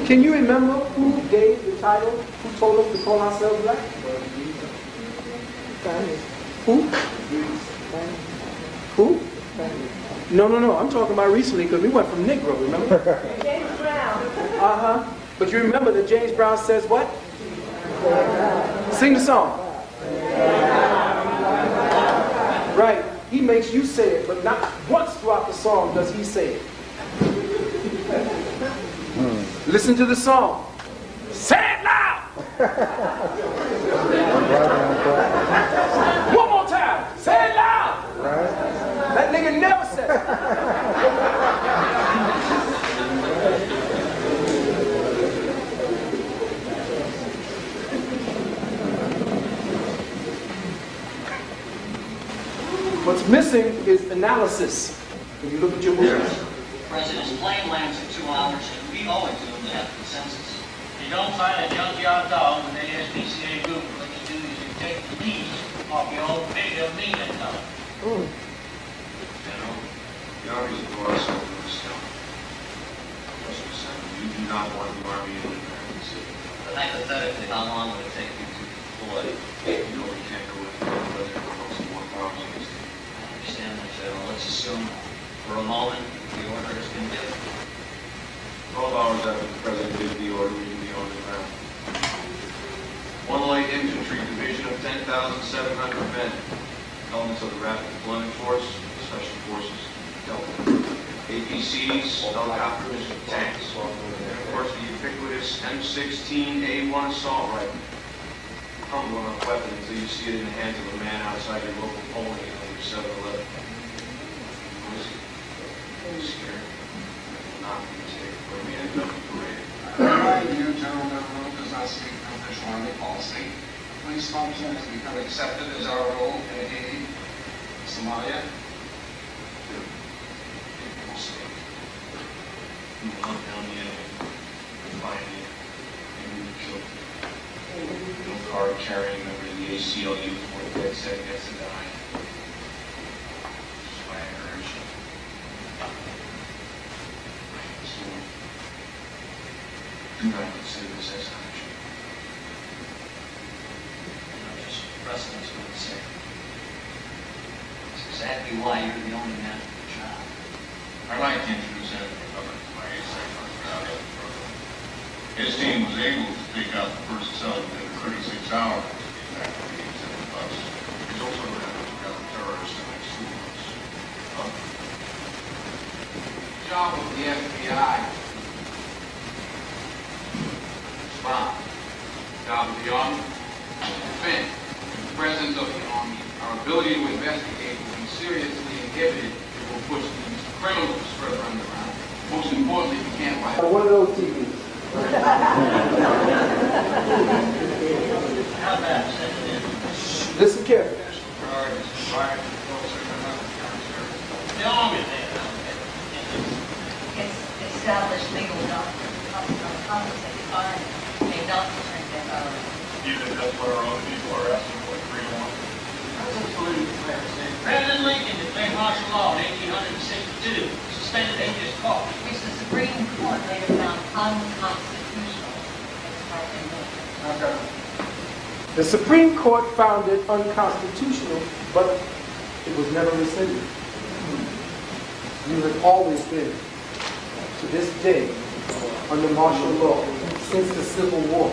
Can you remember who gave the title? Who told us to call ourselves black? Who? Who? No. I'm talking about recently because we went from Negro, remember?
James Brown.
But you remember that James Brown says what? Sing the song. Right. He makes you say it, but not once throughout the song does he say it. Listen to the song. Say it loud! One more time. Say it loud! That nigga never said What's missing is analysis. When you look at your movies.
President's plane lands in 2 hours, and we owe it to him to have consensus. You don't find a junkyard dog with the SPCA group. What you do is you take the knees off your own bigger meaning dog.
General, the Army's a boss over the stone. You do not want the Army in the American city.
But hypothetically, how long would it take you to deploy?
You know we can't go into the weather for most of 1 hour.
I understand that, General. Let's assume for a moment the order has been given.
12 hours after the President gave the order, we will be on the ground. 1 Light Infantry Division of 10,700 men. Elements of the Rapid Deployment Force, Special Forces, Delta. APCs, helicopters, tanks. And of course the ubiquitous M16A1 assault rifle. Humble enough weapon until you see it in the hands of a man outside your local polling unit on your 7-Eleven. Scared. Not be taken where we end up paraded.
Mind you, General Member does not speak for official Army policy. Police functions become accepted as our role in Haiti.
Somalia.
You will hunt down the enemy, find it, and you will kill it. No card carrying member of the ACLU for a dead set gets to die. This is why I urge you. So, do not consider this as action.
Just precedence for the sake. That's exactly why you're the only man for the job.
I'd like to introduce him to my second program. His team was able to pick out the first cell within 36 hours of the attack on the 87 bus. He's also been able to pick out the terrorists in the next 2 months.
The job of the FBI. Spot. Job of the Army. Defense. In the presence of the Army, our ability to investigate will be seriously inhibited. It will push these criminals further underground. Most importantly, we can't buy
One of those TVs. Listen carefully.
The Army,
Established legal doctrine of compensated fine may not return their power.
Even if that's what our own people are asking for, 3-1.
President Lincoln declared martial law in 1862, suspended English court.
Which the Supreme Court later found unconstitutional.
The Supreme Court found it unconstitutional, but it was never rescinded. You have always been, to this day, under martial law since the Civil War.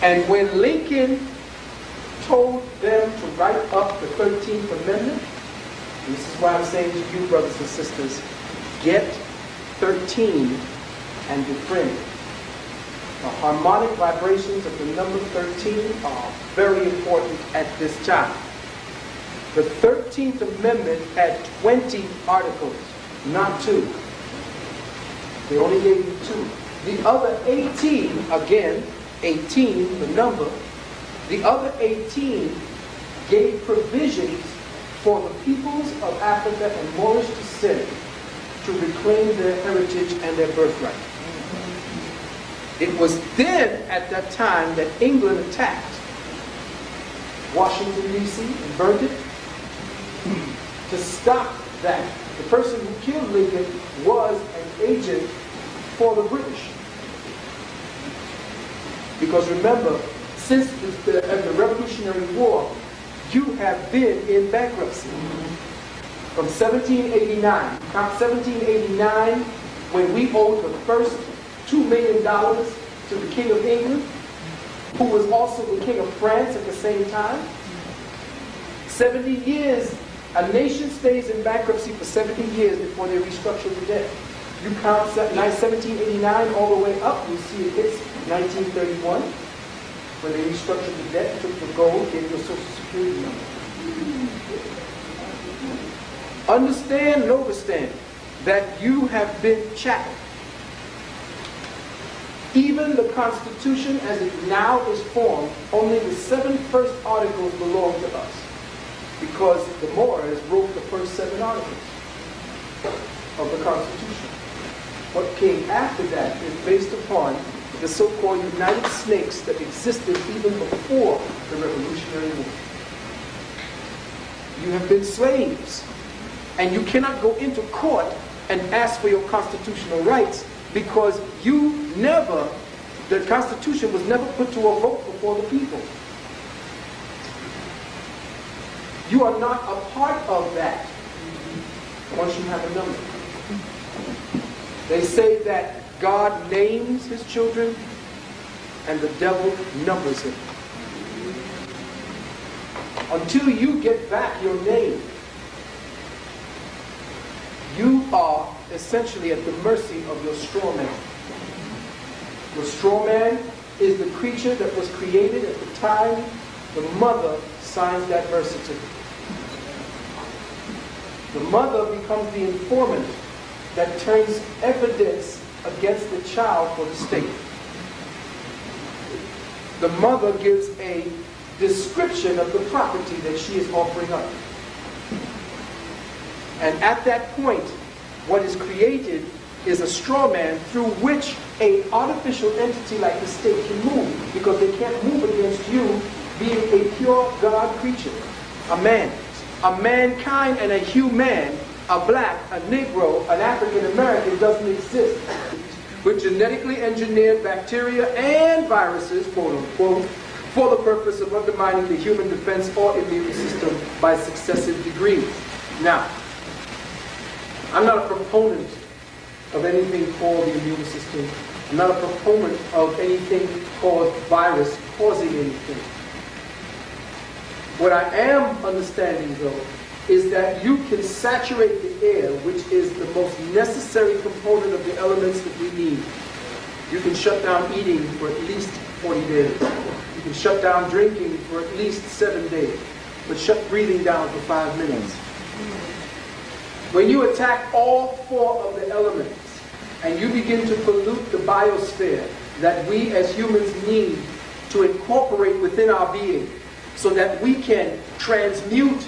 And when Lincoln told them to write up the 13th Amendment, this is why I'm saying to you, brothers and sisters, get 13 and befriend. The harmonic vibrations of the number 13 are very important at this time. The 13th Amendment had 20 articles, not 2. They only gave you 2. The other 18, again, 18, the number, the other 18 gave provisions for the peoples of Africa and Moorish descent to reclaim their heritage and their birthright. It was then, at that time, that England attacked Washington, D.C. and burned it. To stop that, the person who killed Lincoln was an agent for the British. Because remember, since the Revolutionary War, you have been in bankruptcy. From 1789, count 1789, when we owed the first $2 million to the King of England, who was also the King of France at the same time. 70 years, a nation stays in bankruptcy for 70 years before they restructure the debt. You count 1789 all the way up, you see it hits 1931, when they restructured the debt, took the gold, gave you a Social Security number. Understand and overstand that you have been chattel. Even the Constitution as it now is formed, only the 7 first articles belong to us. Because the Moors wrote the first 7 articles of the Constitution. What came after that is based upon the so-called United Snakes that existed even before the Revolutionary War. You have been slaves. And you cannot go into court and ask for your constitutional rights because the Constitution was never put to a vote before the people. You are not a part of that once you have a number. They say that God names his children and the devil numbers him. Until you get back your name, you are essentially at the mercy of your straw man. Your straw man is the creature that was created at the time the mother signs that birth certificate. The mother becomes the informant that turns evidence against the child for the state. The mother gives a description of the property that she is offering up. And at that point, what is created is a straw man through which an artificial entity like the state can move, because they can't move against you being a pure God creature, a man. A mankind and a human, a black, a Negro, an African American doesn't exist. With genetically engineered bacteria and viruses, quote unquote, for the purpose of undermining the human defense or immune system by successive degrees. Now, I'm not a proponent of anything called the immune system. I'm not a proponent of anything called virus causing anything. What I am understanding, though, is that you can saturate the air, which is the most necessary component of the elements that we need. You can shut down eating for at least 40 days. You can shut down drinking for at least 7 days, but shut breathing down for 5 minutes. When you attack all 4 of the elements, and you begin to pollute the biosphere that we as humans need to incorporate within our being, so that we can transmute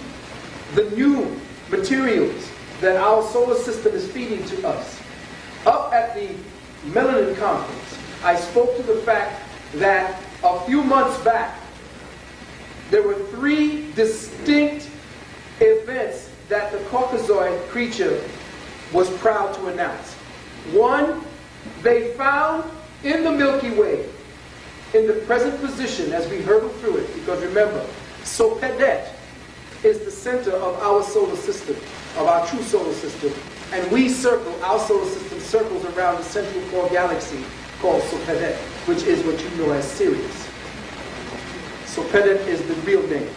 the new materials that our solar system is feeding to us. Up at the Melanin Conference, I spoke to the fact that a few months back, there were 3 distinct events that the Caucasoid creature was proud to announce. 1, they found in the Milky Way, in the present position as we hurtle through it, because remember, Sopedet is the center of our solar system, of our true solar system, and we circle, our solar system circles around the central core galaxy called Sopedet, which is what you know as Sirius. Sopedet is the real name,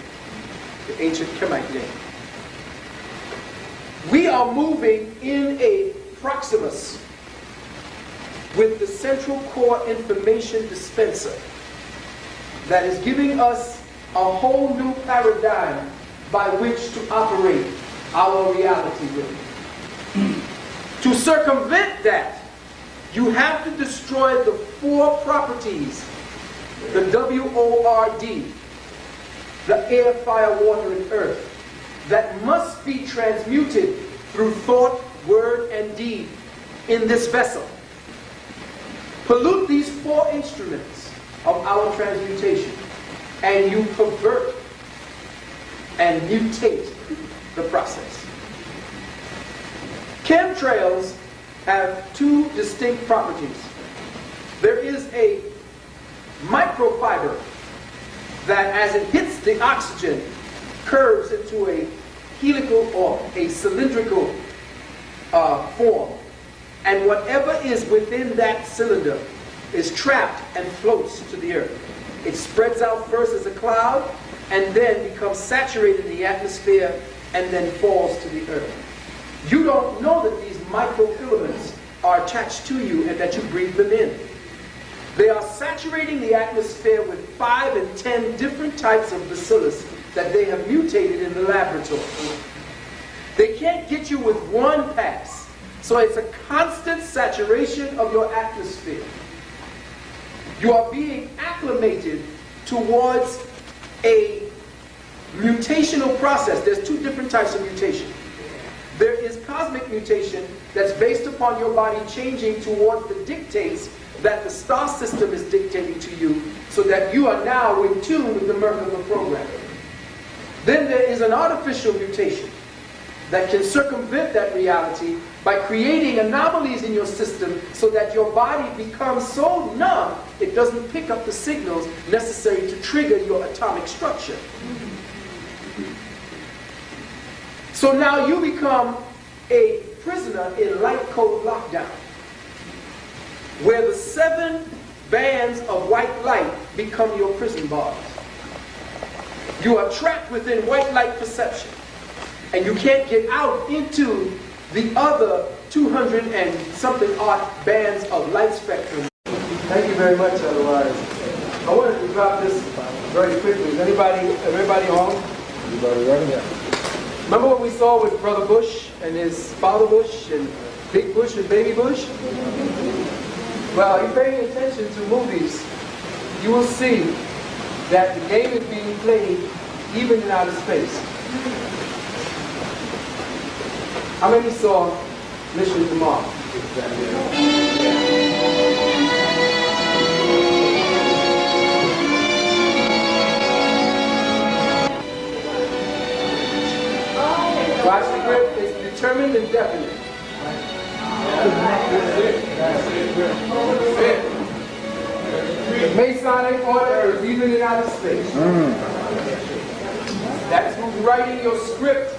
the ancient Kemite name. We are moving in a Proximus with the central core information dispenser that is giving us a whole new paradigm by which to operate our reality with. To circumvent that, you have to destroy the 4 properties, the WORD, the air, fire, water, and earth, that must be transmuted through thought, word, and deed in this vessel. Pollute these 4 instruments of our transmutation, and you pervert and mutate the process. Chemtrails have 2 distinct properties. There is a microfiber that, as it hits the oxygen, curves into a helical or a cylindrical form. And whatever is within that cylinder is trapped and floats to the earth. It spreads out first as a cloud, and then becomes saturated in the atmosphere, and then falls to the earth. You don't know that these microfilaments are attached to you and that you breathe them in. They are saturating the atmosphere with 5 and 10 different types of bacillus that they have mutated in the laboratory. They can't get you with one pass. So it's a constant saturation of your atmosphere. You are being acclimated towards a mutational process. There's 2 different types of mutation. There is cosmic mutation that's based upon your body changing towards the dictates that the star system is dictating to you, so that you are now in tune with the Merkaba program. Then there is an artificial mutation that can circumvent that reality by creating anomalies in your system so that your body becomes so numb it doesn't pick up the signals necessary to trigger your atomic structure. So now you become a prisoner in light code lockdown, where the 7 bands of white light become your prison bars. You are trapped within white light perception, and you can't get out into the other 200 and something odd bands of light spectrum. Thank you very much, otherwise. I wanted to drop this very quickly. Is everybody home?
Everybody ready?
Yeah. Remember what we saw with Brother Bush and his father Bush and Big Bush and Baby Bush? Well, if you're paying attention to movies, you will see that the game is being played even in outer space. How many saw Mission to Mars? Watch the grip. It's determined and definite. The Masonic order is even in outer space. That's who's writing your script.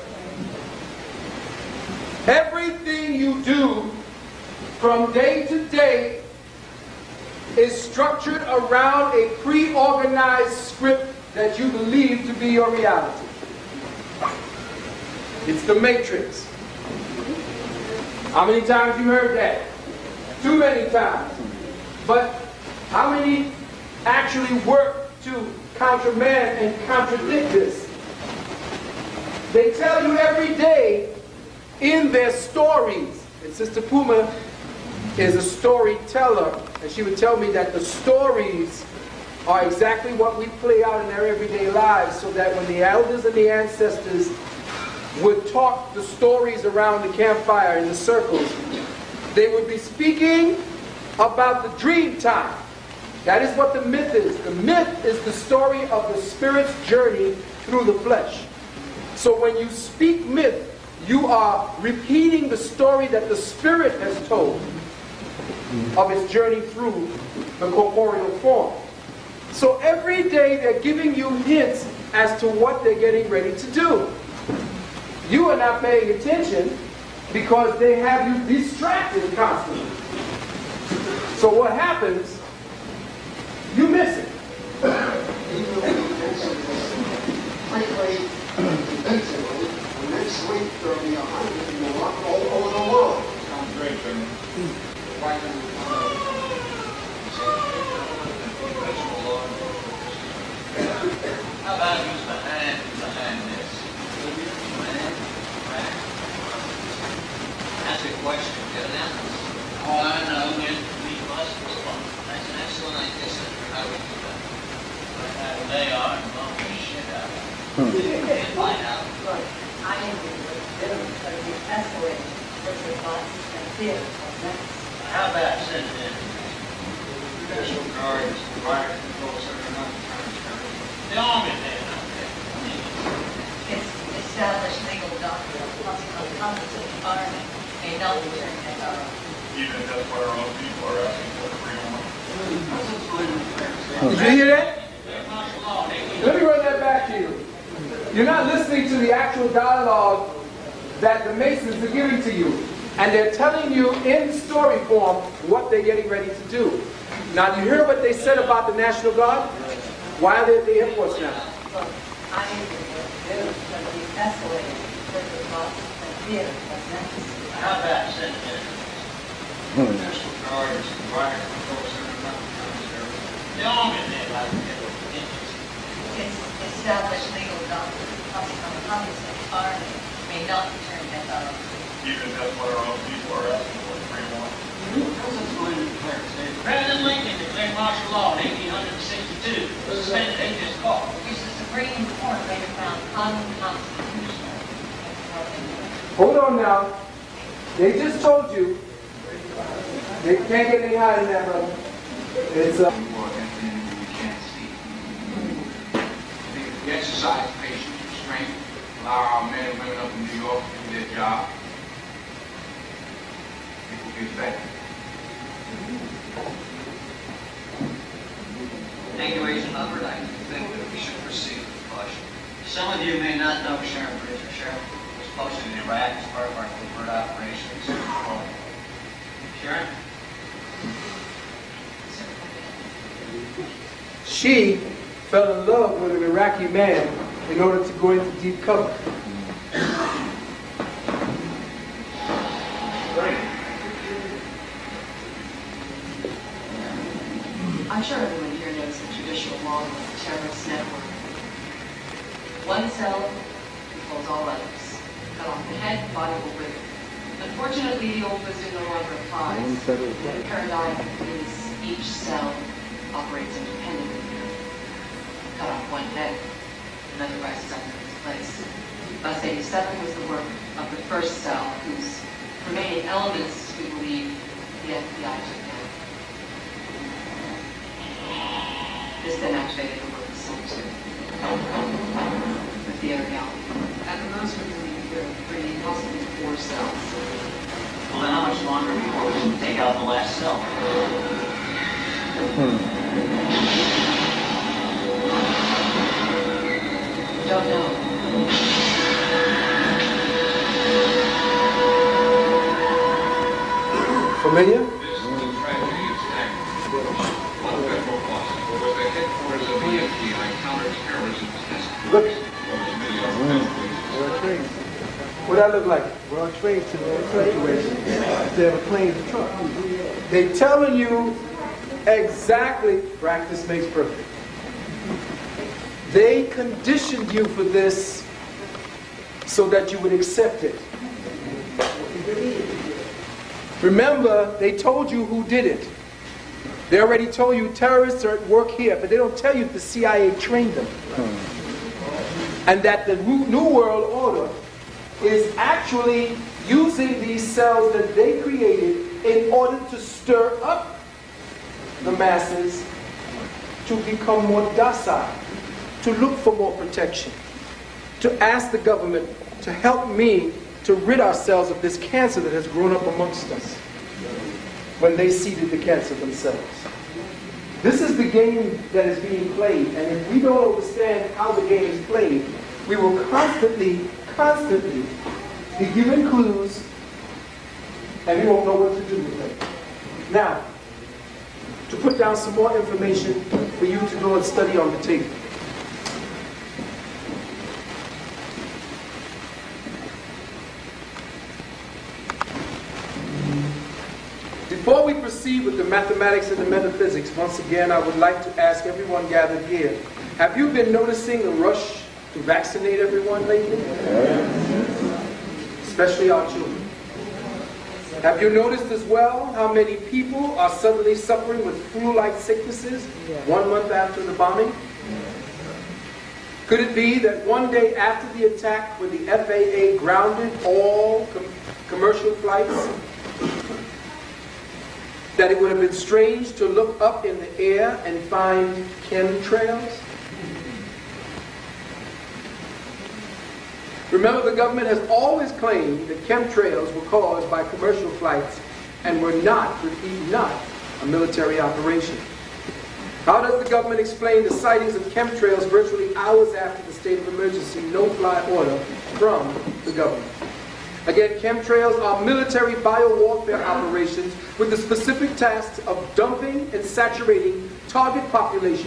Everything you do from day to day is structured around a pre-organized script that you believe to be your reality. It's the Matrix. How many times you heard that? Too many times. But how many actually work to countermand and contradict this? They tell you every day in their stories, and Sister Puma is a storyteller, and she would tell me that the stories are exactly what we play out in our everyday lives, so that when the elders and the ancestors would talk the stories around the campfire in the circles, they would be speaking about the dream time. That is what the myth is. The myth is the story of the spirit's journey through the flesh. So when you speak myth, you are repeating the story that the spirit has told of its journey through the corporeal form. So every day they're giving you hints as to what they're getting ready to do. You are not paying attention because they have you distracted constantly. So what happens? You miss it.
Next week there'll be 100 more all over the world.
Sounds great, Chairman.
How about who's behind this? That's a question, Bill. All I know is we must respond. That's an excellent idea for how we do that. They are and blow the shit out of it. And find out.
I agree with Bill, but we escalate with thoughts and fears of next.
How about sending in?
National Guard is the fire control center, not the crime center.
The Army there.
It's established legal doctrine of competent environment may not be turned into our own.
Even if that's what our own people are asking for freedom.
Did you hear that? Let me run that back to you. You're not listening to the actual dialogue that the Masons are giving to you. And they're telling you in story form what they're getting ready to do. Now, do you hear what they said about the National Guard? Why are they at the airports now?
I agree with Bill, but we escalate with thoughts and fears of next.
How about sending in?
National Guard is the fire control center, not the crime center.
The Army there.
It's established legal doctrine of competent environment may not be turned into our own.
Even if that's what our own people are asking for freedom.
President Lincoln declared martial law in 1862. Suspended atheist call.
Which the Supreme Court later found unconstitutional.
Hold on now. They just told you they can't get any higher than that, brother. It's
You can't see. We exercise patience, restraint, allow our men and women up in New York to do their job. People get better.
Thank you, Agent Hubbard. I think that we should proceed with caution. Some of you may not know Sharon Bridger. Sharon was posted in Iraq as part of our covert operations. Sharon?
She fell in love with an Iraqi man in order to go into deep cover.
I'm sure everyone here knows the traditional model of the terrorist network. One cell controls all others. Cut off the head, body will wither. Unfortunately, the old wisdom no longer applies. The paradigm is each cell operates independently. Cut today. Another rises up in its place. Thus 87 was the work of the first cell, whose remaining elements, we believe, the FBI took down. This then activated the work of cell 2, with the area. At the most, we believe there are 3, possibly 4 cells.
Well, then how much longer before we can take out the last cell?
Don't know.
Familiar?
This is the tragedy of stagnant. One federal office was the headquarters of the FBI counterterrorism task force.
Look. What that look like?
World Trade situation. Instead of a plane, a truck.
They telling you exactly, practice makes perfect. They conditioned you for this so that you would accept it. Remember, they told you who did it. They already told you terrorists are at work here, but they don't tell you the CIA trained them. And that the New World Order is actually using these cells that they created in order to stir up the masses to become more docile, to look for more protection, to ask the government to help me to rid ourselves of this cancer that has grown up amongst us when they seeded the cancer themselves. This is the game that is being played, and if we don't understand how the game is played, we will constantly be given clues, and we won't know what to do with them. Now, to put down some more information for you to go and study on the table. Before we proceed with the mathematics and the metaphysics, once again, I would like to ask everyone gathered here, have you been noticing a rush to vaccinate everyone lately? Especially our children. Have you noticed as well how many people are suddenly suffering with flu-like sicknesses 1 month after the bombing? Could it be that one day after the attack, when the FAA grounded all commercial flights, that it would have been strange to look up in the air and find chemtrails? Remember, the government has always claimed that chemtrails were caused by commercial flights and were not, repeat, not a military operation. How does the government explain the sightings of chemtrails virtually hours after the state of emergency no-fly order from the government? Again, chemtrails are military biowarfare operations with the specific tasks of dumping and saturating target populations